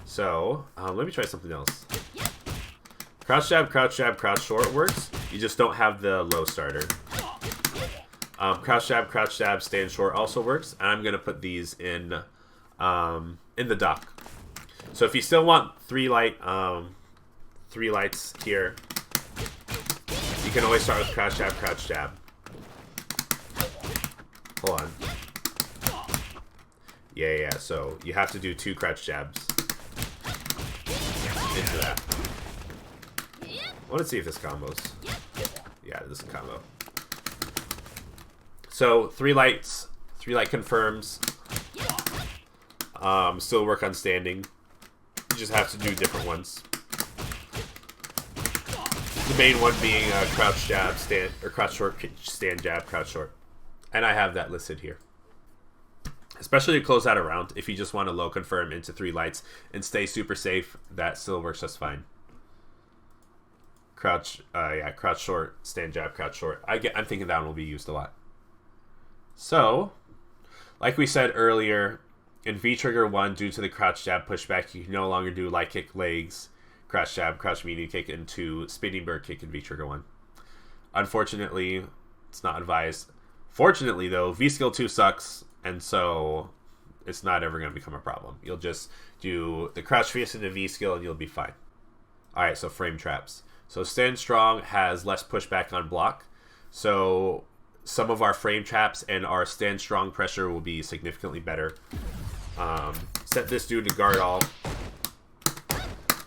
So, let me try something else. Crouch jab, crouch short works. You just don't have the low starter. Crouch jab, stand short also works. And I'm going to put these in the dock. So if you still want 3 lights here, you You can always start with crouch jab, crouch jab. Hold on. Yeah. So you have to do 2 crouch jabs into that. I want to see if this combos. Yeah, this is a combo. So 3 lights, 3 light confirms. Still work on standing. You just have to do different ones. The main one being crouch jab, stand, or crouch short, stand jab, crouch short. And I have that listed here. Especially to close out a round, if you just want to low confirm into 3 lights and stay super safe, that still works just fine. Crouch, crouch short, stand jab, crouch short. I'm thinking that one will be used a lot. So, like we said earlier, in V-Trigger 1, due to the crouch jab pushback, you can no longer do light kick legs, crouch jab, crouch medium kick, into spinning bird kick in V-Trigger 1. Unfortunately, it's not advised. Fortunately, though, V-Skill 2 sucks, and so it's not ever going to become a problem. You'll just do the crouch fierce into V-Skill, and you'll be fine. Alright, so frame traps. So Stand Strong has less pushback on block, so some of our frame traps and our Stand Strong pressure will be significantly better. Set this dude to guard all.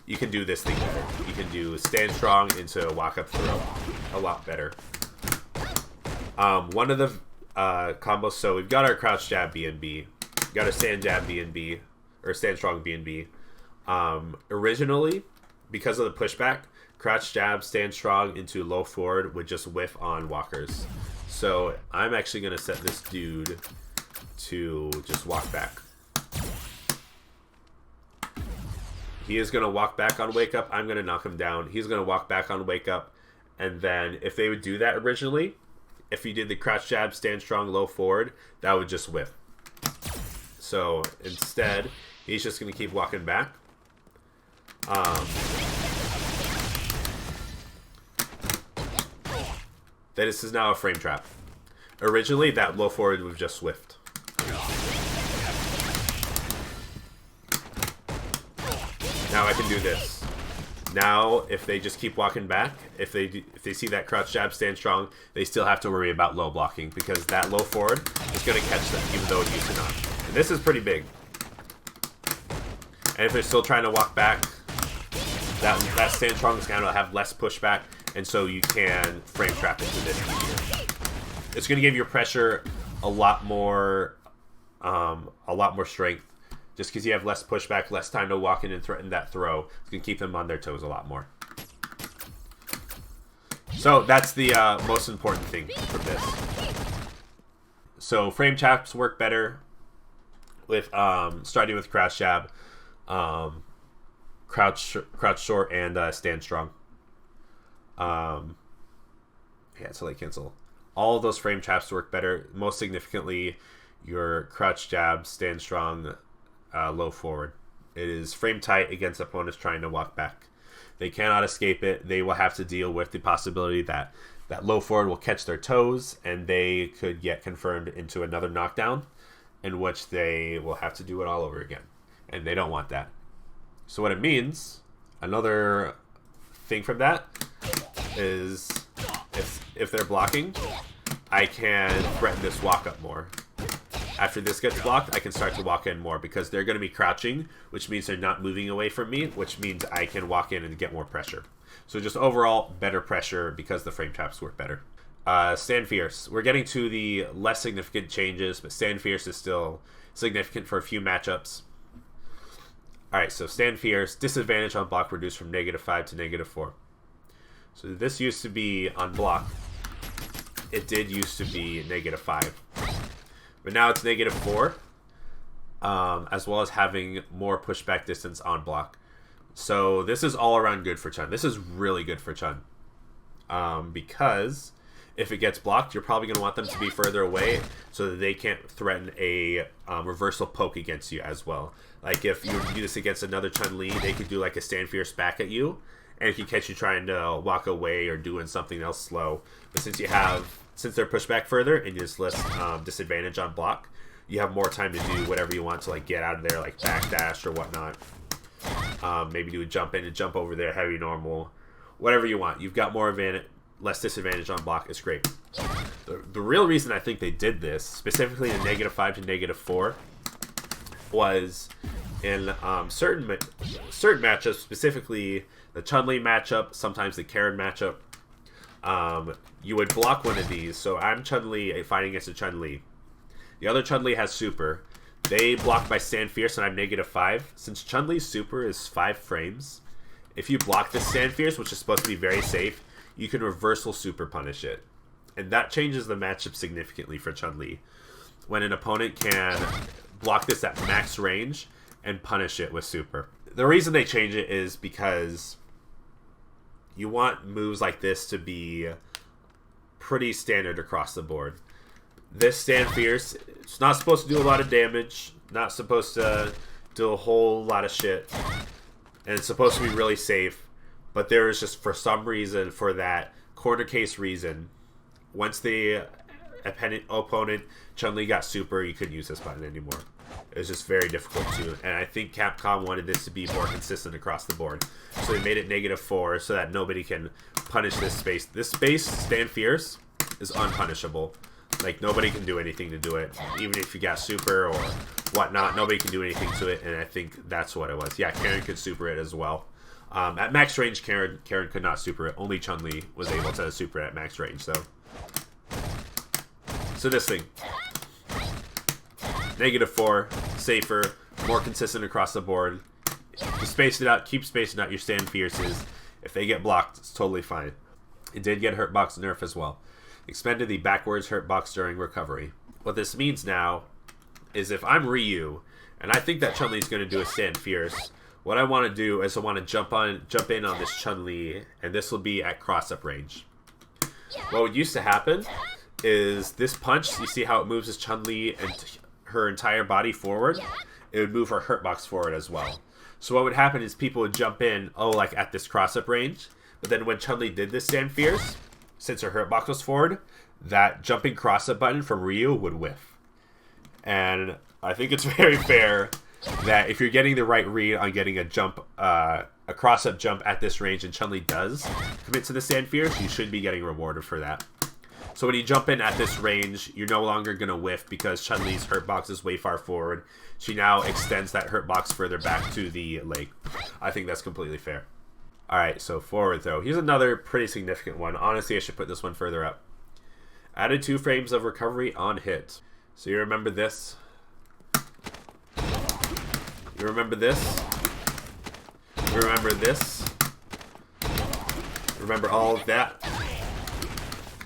You can do this thing better. You can do Stand Strong into walk up throw a lot better. One of the combos, so we've got our crouch jab BNB, got our stand jab BNB, or stand strong BNB. Originally, because of the pushback, crouch jab, stand strong into low forward would just whiff on walkers. So I'm actually going to set this dude to just walk back. He is going to walk back on wake up. I'm going to knock him down. He's going to walk back on wake up. And then if they would do that originally, if you did the crouch jab, stand strong, low forward, that would just whiff. So instead, he's just going to keep walking back. This is now a frame trap. Originally, that low forward was just swift. Now I can do this. Now, if they just keep walking back, if they see that crouch jab, stand strong, they still have to worry about low blocking because that low forward is going to catch them, even though it used to not. And this is pretty big. And if they're still trying to walk back, that stand strong is going to have less pushback, and so you can frame trap into this easier. It's going to give your pressure a lot more strength. Just because you have less pushback, less time to walk in and threaten that throw, it's going to keep them on their toes a lot more. So that's the most important thing from this. So frame traps work better with starting with crouch jab, crouch short, and stand strong. Yeah, so like cancel. All of those frame traps work better. Most significantly, your crouch jab, stand strong, low forward. It is frame tight against opponents trying to walk back. They cannot escape it. They will have to deal with the possibility that that low forward will catch their toes and they could get confirmed into another knockdown, in which they will have to do it all over again. And they don't want that. So what it means, another thing from that is if they're blocking, I can threaten this walk up more. After this gets blocked, I can start to walk in more because they're going to be crouching, which means they're not moving away from me, which means I can walk in and get more pressure. So just overall, better pressure because the frame traps work better. Stand Fierce. We're getting to the less significant changes, but Stand Fierce is still significant for a few matchups. Alright, so Stand Fierce. Disadvantage on block reduced from -5 to -4. So this used to be on block. It did used to be -5. But now it's -4, as well as having more pushback distance on block. So this is all around good for Chun. This is really good for Chun. Because if it gets blocked, you're probably going to want them to be further away so that they can't threaten a reversal poke against you as well. Like if you do this against another Chun-Li, they could do like a Stand Fierce back at you, and it can catch you trying to walk away or doing something else slow. But since they're pushed back further and there's less disadvantage on block, you have more time to do whatever you want to, like get out of there, like backdash or whatnot. Maybe do a jump in and jump over there, heavy normal, whatever you want. You've got more advantage, less disadvantage on block is great. The real reason I think they did this, specifically in -5 to -4, was in certain matchups, specifically the Chun-Li matchup, sometimes the Karen matchup. You would block one of these. So I'm Chun-Li fighting against a Chun-Li. The other Chun-Li has super. They block by Stand Fierce, and I'm -5. Since Chun-Li's super is 5 frames, if you block this Stand Fierce, which is supposed to be very safe, you can reversal super punish it. And that changes the matchup significantly for Chun-Li. When an opponent can block this at max range and punish it with super. The reason they change it is because you want moves like this to be pretty standard across the board. This Stand Fierce, it's not supposed to do a lot of damage, not supposed to do a whole lot of shit, and it's supposed to be really safe, but there is just, for some reason, for that corner case reason, once the opponent Chun-Li got super, you couldn't use this button anymore. It was just very difficult to, and I think Capcom wanted this to be more consistent across the board. So they made it -4 so that nobody can punish this space. This space, Stand Fierce, is unpunishable. Like, nobody can do anything to do it. Even if you got super or whatnot, nobody can do anything to it, and I think that's what it was. Yeah, Karen could super it as well. At max range, Karen could not super it. Only Chun-Li was able to super it at max range, So this thing. -4, safer, more consistent across the board. You space it out, keep spacing out your Stand Fierces. If they get blocked, it's totally fine. It did get Hurtbox nerf as well. Expended the backwards Hurtbox during recovery. What this means now is if I'm Ryu, and I think that Chun-Li is going to do a Stand Fierce, what I want to do is I want to jump in on this Chun-Li, and this will be at cross-up range. What would used to happen is this punch, you see how it moves his Chun-Li and her entire body forward? It would move her Hurtbox forward as well. So what would happen is people would jump in, like at this cross-up range, but then when Chun-Li did this Stand Fierce, since her Hurtbox was forward, that jumping cross-up button from Ryu would whiff. And I think it's very fair that if you're getting the right read on getting a jump, a cross-up jump at this range, and Chun-Li does commit to the Stand Fierce, you should be getting rewarded for that. So when you jump in at this range, you're no longer going to whiff because Chun-Li's Hurtbox is way far forward. She now extends that Hurtbox further back to the leg. I think that's completely fair. Alright, so forward throw. Here's another pretty significant one. Honestly, I should put this one further up. Added 2 frames of recovery on hit. So you remember this? You remember this? You remember this? Remember all of that?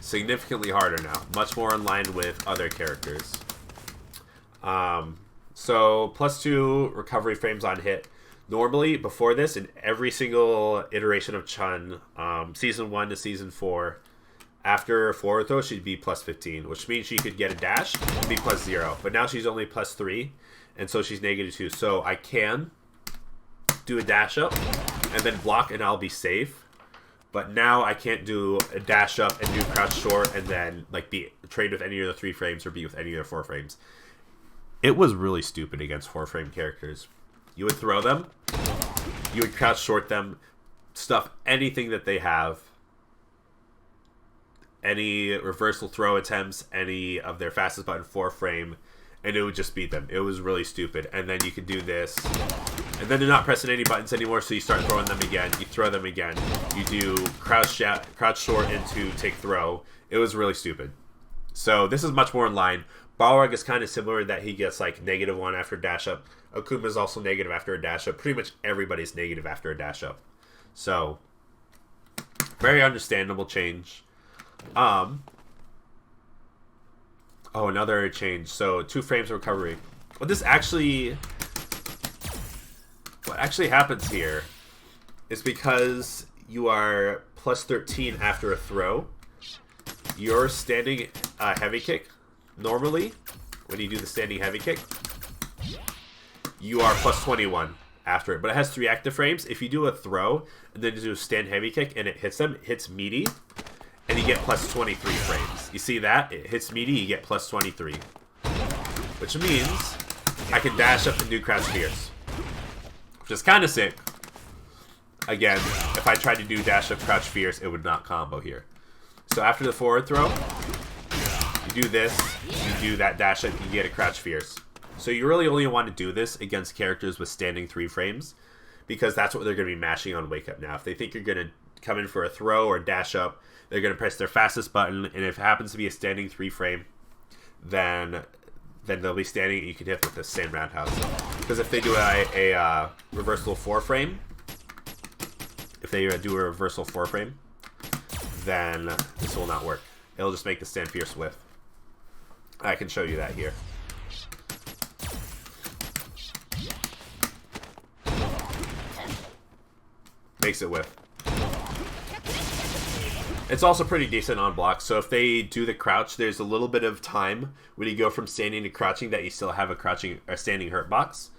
Significantly harder now. Much more in line with other characters. So, +2 recovery frames on hit. Normally, before this, in every single iteration of Chun, Season 1 to Season 4, after forward throw, she'd be +15, which means she could get a dash and be +0. But now she's only +3, and so she's -2. So I can do a dash up and then block, and I'll be safe. But now I can't do a dash up and do crouch short and then be trade with any of the 3 frames or be with any of the 4 frames. It was really stupid against 4-frame characters. You would throw them, you would crouch short them, stuff anything that they have, any reversal throw attempts, any of their fastest button 4-frame, and it would just beat them. It was really stupid. And then you could do this, and then they're not pressing any buttons anymore, so you start throwing them again. You throw them again. You do crouch short into take throw. It was really stupid. So this is much more in line. Balrog is kind of similar in that he gets -1 after dash up. Akuma is also negative after a dash up. Pretty much everybody's negative after a dash up. So very understandable change. Oh, another change. So 2 frames of recovery. What actually happens here is because you are +13 after a throw, your standing heavy kick, normally, when you do the standing heavy kick, you are +21 after it. But it has 3 active frames. If you do a throw and then do a stand heavy kick and it hits them, it hits meaty, and you get +23 frames. You see that? It hits meaty, you get +23. Which means I can dash up and do crouch fierce, which is kind of sick. Again, if I tried to do dash up crouch fierce, it would not combo here. So after the forward throw, you do this, you do that dash up, you get a crouch fierce. So you really only want to do this against characters with standing 3 frames, because that's what they're going to be mashing on wake up now. If they think you're going to come in for a throw or dash up, they're going to press their fastest button, and if it happens to be a standing 3 frame, then they'll be standing and you can hit with the same roundhouse. Because if they do a reversal 4 frame, then this will not work. It'll just make the stand fierce whiff. I can show you that here. Makes it whiff. It's also pretty decent on block, so if they do the crouch, there's a little bit of time when you go from standing to crouching that you still have a standing hurt box.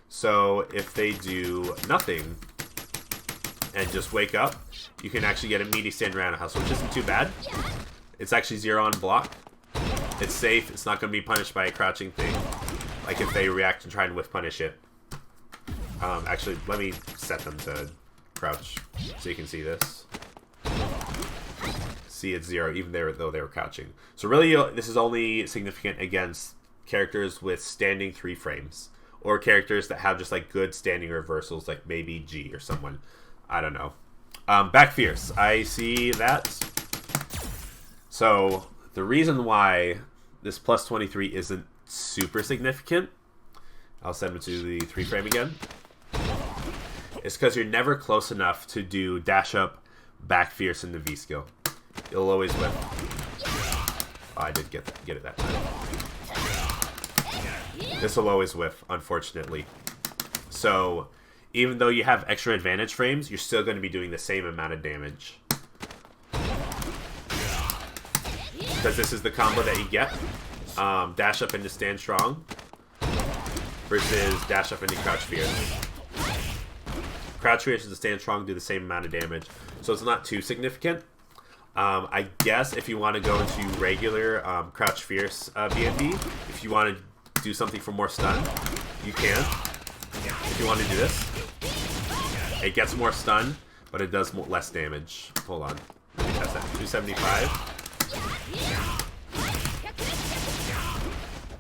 So if they do nothing and just wake up, you can actually get a meaty stand roundhouse, which isn't too bad. It's actually 0 on block. It's safe. It's not going to be punished by a crouching thing, like if they react and try and whiff punish it. Actually, let me set them to crouch so you can see this. See, it's 0 even though they were crouching. So really, this is only significant against characters with standing 3 frames, or characters that have just like good standing reversals, like maybe G or someone. I don't know. Back fierce. I see that. So the reason why this plus 23 isn't super significant, I'll send it to the 3 frame again, is because you're never close enough to do dash up, back fierce in the V skill. You'll always win. Oh, I did get it that time. This will always whiff, unfortunately. So even though you have extra advantage frames, you're still going to be doing the same amount of damage. Because this is the combo that you get. Dash up into stand strong versus dash up into crouch fierce. Crouch fierce and stand strong do the same amount of damage. So it's not too significant. I guess if you want to go into regular crouch fierce BNB, if you want to do something for more stun, you can. If you want to do this, it gets more stun, but it does less damage. Hold on, let me test that. 275.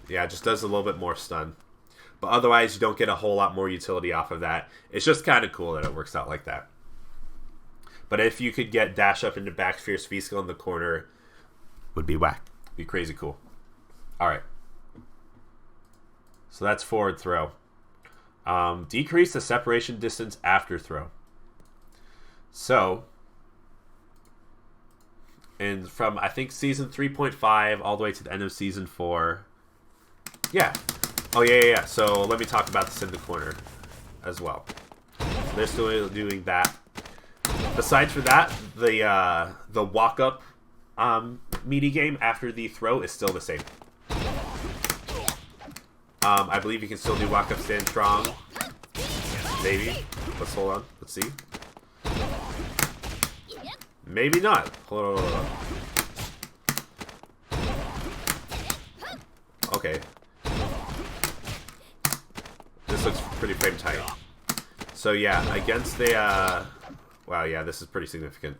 Yeah, it just does a little bit more stun. But otherwise, you don't get a whole lot more utility off of that. It's just kind of cool that it works out like that. But if you could get dash up into back fierce V skill in the corner, would be whack. Be crazy cool. Alright. So that's forward throw. Decrease the separation distance after throw. So, and from, I think, season 3.5 all the way to the end of season 4. Yeah. Oh, yeah. So let me talk about this in the corner as well. So they're still doing that. Besides for that, the walk-up meaty game after the throw is still the same. I believe you can still do walk-up stand strong. Maybe. Let's hold on. Let's see. Maybe not. Hold on. Okay. This looks pretty frame tight. So yeah, against the wow, yeah, this is pretty significant.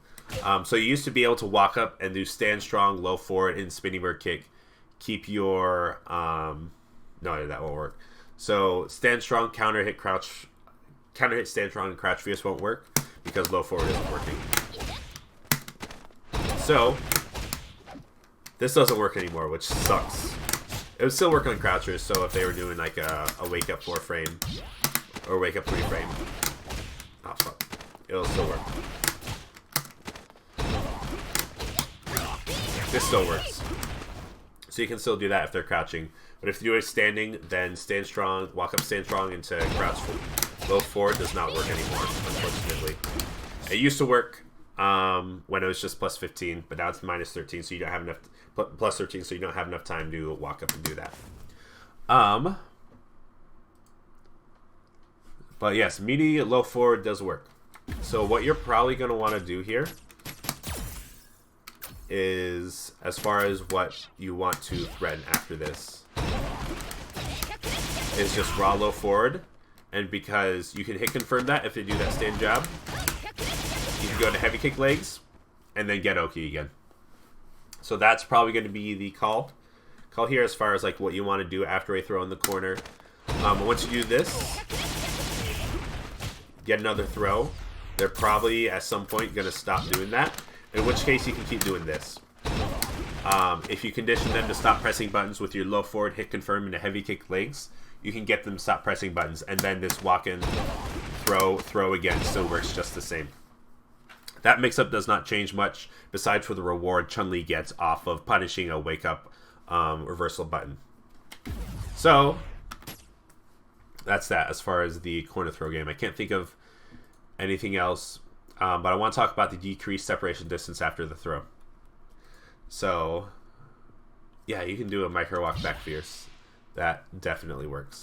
So you used to be able to walk up and do stand strong, low forward, and spinning bird kick. Keep your no, that won't work. So stand strong, counter hit, stand strong, and crouch fierce won't work because low forward isn't working. So this doesn't work anymore, which sucks. It would still work on crouchers, so if they were doing like a wake up 4 frame or wake up 3 frame, oh fuck, it'll still work. This still works. So you can still do that if they're crouching. But if you do a standing, then stand strong, walk up stand strong into crouch. Low forward does not work anymore, unfortunately. It used to work when it was just plus 15, but now it's minus 13, so you don't have enough, plus 13, so you don't have enough time to walk up and do that. But yes, meaty low forward does work. So what you're probably going to want to do here is, as far as what you want to threaten after this, is just raw low forward. And because you can hit confirm that if they do that stand jab, you can go to heavy kick legs and then get Oki again. So that's probably going to be the call here as far as like what you want to do after a throw in the corner. Once you do this, get another throw, they're probably at some point going to stop doing that, in which case you can keep doing this. If you condition them to stop pressing buttons with your low forward, hit confirm, and a heavy kick legs, you can get them to stop pressing buttons, and then this walk in, throw again still works just the same. That mix-up does not change much, besides for the reward Chun-Li gets off of punishing a wake-up reversal button. So, that's that as far as the corner throw game. I can't think of anything else, but I want to talk about the decreased separation distance after the throw. So, yeah, you can do a micro walk back fierce. That definitely works.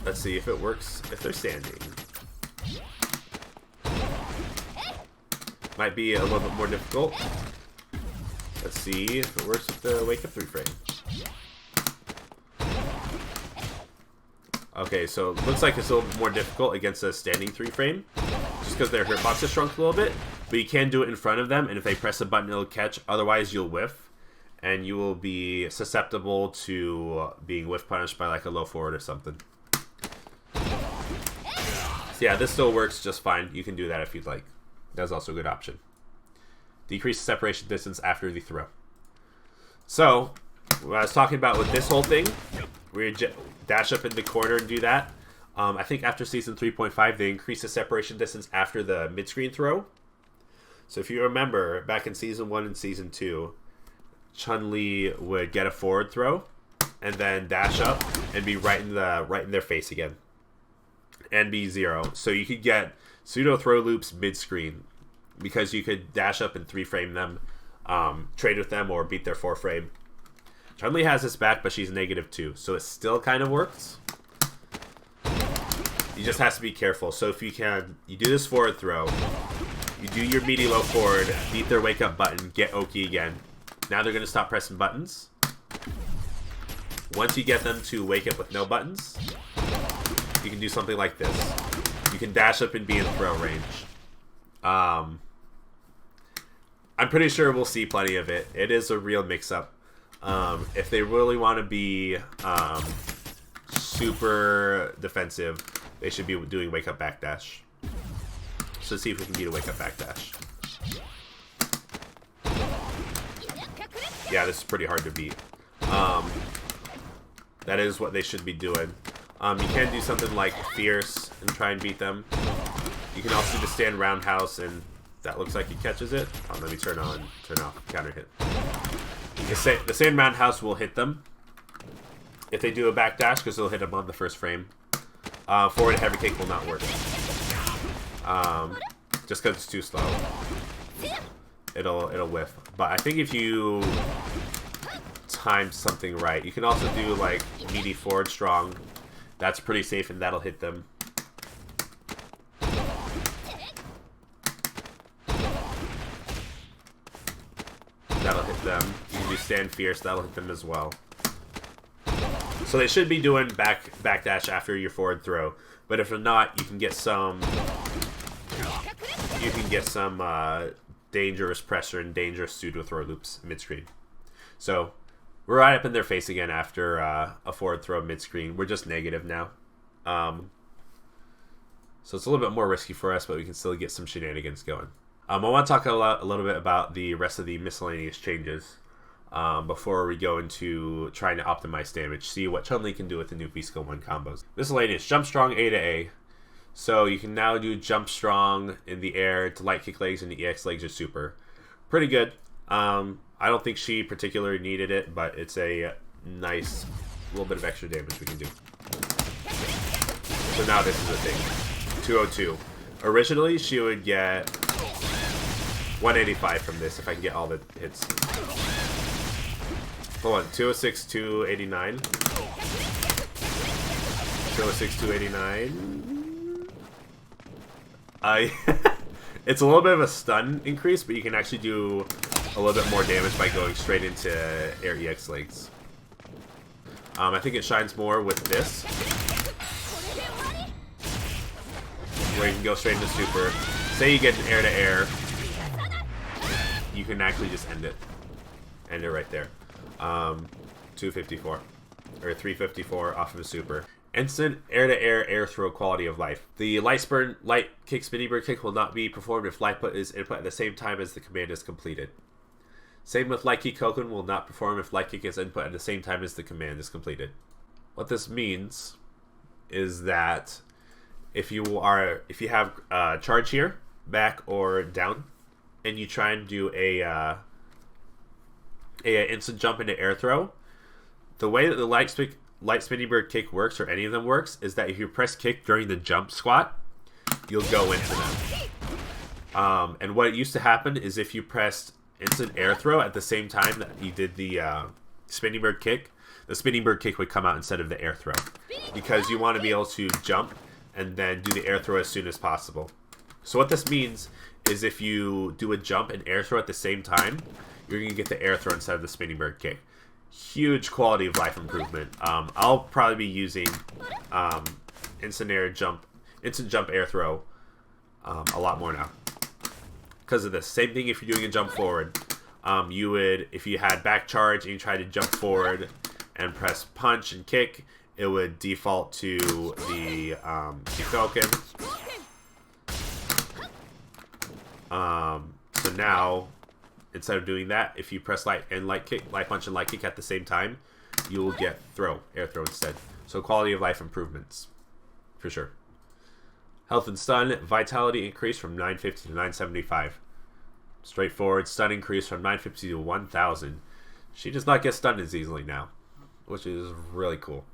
Let's see if it works if they're standing. Might be a little bit more difficult. Let's see if it works with the wake up 3-frame. Okay, so it looks like it's a little bit more difficult against a standing 3-frame, just because their hitbox has shrunk a little bit. But you can do it in front of them, and if they press a button, it'll catch. Otherwise, you'll whiff, and you will be susceptible to being whiff punished by like a low forward or something. So yeah, this still works just fine. You can do that if you'd like. That's also a good option. Decrease the separation distance after the throw. So, what I was talking about with this whole thing, where you dash up in the corner and do that, I think after Season 3.5, they increase the separation distance after the mid-screen throw. So if you remember, back in Season 1 and Season 2, Chun-Li would get a forward throw, and then dash up, and be right in their face again. And be 0. So you could get pseudo throw loops mid-screen, because you could dash up and 3-frame them, trade with them, or beat their 4-frame. Chun-Li has this back, but she's -2, so it still kind of works. You just have to be careful. So if you do this forward throw, you do your meaty low forward, beat their wake up button, get Oki again. Now they're going to stop pressing buttons. Once you get them to wake up with no buttons, you can do something like this. You can dash up and be in throw range. I'm pretty sure we'll see plenty of it. It is a real mix-up. If they really want to be super defensive, they should be doing wake up backdash. So let's see if we can beat a wake up backdash. Yeah, this is pretty hard to beat. That is what they should be doing. You can do something like fierce and try and beat them. You can also do the stand roundhouse, and that looks like he catches it. Let me turn off counter hit. The stand roundhouse will hit them if they do a backdash, because they'll hit them on the first frame. Forward heavy kick will not work. Just because it's too slow. It'll whiff. But I think if you time something right, you can also do like meaty forward strong. That's pretty safe, and that'll hit them. That'll hit them. You can do stand fierce. That'll hit them as well. So they should be doing backdash after your forward throw. But if not, you can get some. Dangerous pressure and dangerous pseudo throw loops mid-screen. So we're right up in their face again after a forward throw mid-screen. We're just negative now. So it's a little bit more risky for us, but we can still get some shenanigans going. I want to talk a little bit about the rest of the miscellaneous changes before we go into trying to optimize damage. See what Chun-Li can do with the new V-Skill 1 combos. Miscellaneous, jump strong A to A. So you can now do jump strong in the air to light kick legs, and the EX legs are super. Pretty good. I don't think she particularly needed it, but it's a nice little bit of extra damage we can do. So now this is the thing. 202. Originally, she would get 185 from this if I can get all the hits. Hold on. 206, 289. 206, 289. It's a little bit of a stun increase, but you can actually do a little bit more damage by going straight into air EX legs. I think it shines more with this, where you can go straight into super, say you get an air to air, you can actually just end it. End it right there. 254 or 354 off of a super. Instant air-to-air air throw quality of life. The light kick spinning bird kick will not be performed if light is input at the same time as the command is completed. Same with light kick token will not perform if light kick is input at the same time as the command is completed. What this means is that if you have charge here, back or down, and you try and do a instant jump into air throw, the way that the light spinning bird kick works, or any of them works, is that if you press kick during the jump squat, you'll go into them. And what used to happen is if you pressed instant air throw at the same time that you did the spinning bird kick, the spinning bird kick would come out instead of the air throw, because you want to be able to jump and then do the air throw as soon as possible. So what this means is if you do a jump and air throw at the same time, you're going to get the air throw instead of the spinning bird kick. Huge quality of life improvement. I'll probably be using instant jump air throw a lot more now because of this. Same thing if you're doing a jump forward. You would, if you had back charge and you tried to jump forward and press punch and kick, it would default to the token. So now, instead of doing that, if you press light punch and light kick at the same time, you will get air throw instead. So quality of life improvements, for sure. Health and stun, vitality increase from 950 to 975. Straightforward. Stun increase from 950 to 1000. She does not get stunned as easily now, which is really cool.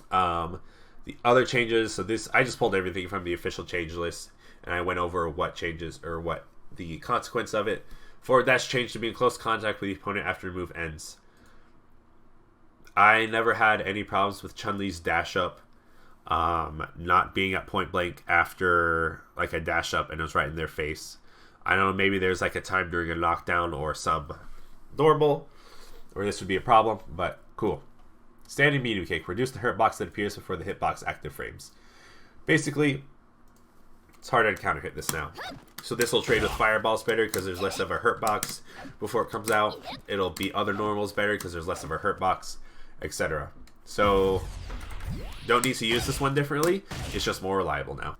The other changes, so this, I just pulled everything from the official change list, and I went over what changes, or what the consequence of it. Forward dash change to be in close contact with the opponent after the move ends. I never had any problems with Chun-Li's dash up not being at point blank after like a dash up and it was right in their face. I don't know, maybe there's like a time during a knockdown or sub normal where this would be a problem, but cool. Standing medium kick. Reduce the hurt box that appears before the hitbox active frames. Basically, it's harder to counter hit this now. So this will trade with fireballs better because there's less of a hurt box before it comes out. It'll beat other normals better because there's less of a hurt box, etc. So don't need to use this one differently. It's just more reliable now.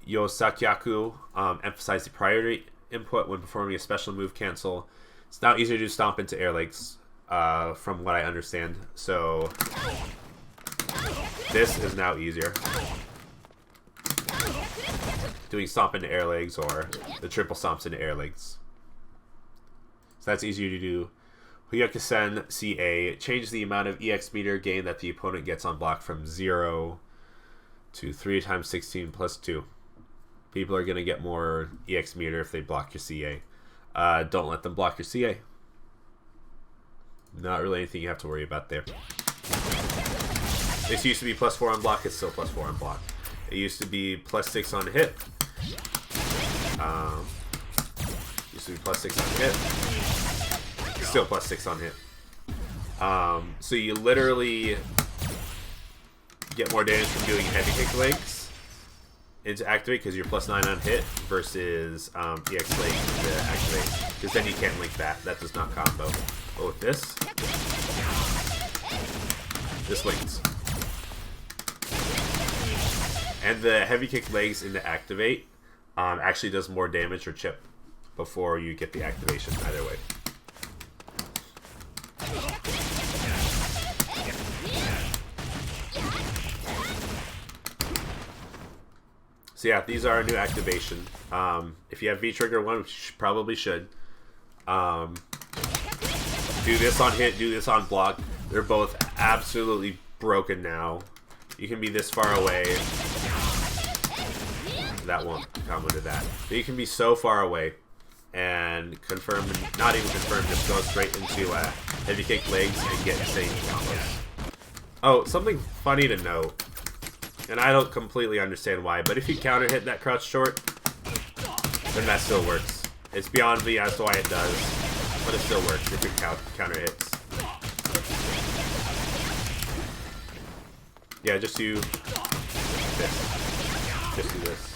Yosakyaku emphasize the priority input when performing a special move cancel. It's now easier to stomp into air legs, from what I understand. So this is now easier. Doing stomp into air legs or the triple stomps into air legs. So that's easier to do. Hyakusen CA. Change the amount of EX meter gain that the opponent gets on block from 0 to 3 times 16 plus 2. People are going to get more EX meter if they block your CA. Don't let them block your CA. Not really anything you have to worry about there. This used to be plus 4 on block. It's still plus 4 on block. It used to be plus 6 on hit. Used to be plus 6 on hit. Still plus 6 on hit. So you literally get more damage from doing heavy kick legs into activate because you're plus 9 on hit versus EX legs to activate. Because then you can't link that. That does not combo. But with this links. And the heavy kick legs into activate actually does more damage or chip before you get the activation either way. So yeah, these are a new activation. If you have V-Trigger 1, which you probably should, do this on hit, do this on block. They're both absolutely broken now. You can be this far away. That won't combo to that. But you can be so far away and confirm, not even confirm, just go straight into heavy kick legs and get insane combos. Oh, something funny to note, and I don't completely understand why, but if you counter hit that crouch short, then that still works. It's beyond me as to why it does, but it still works if you counter hits. Yeah, just do this. Just do this.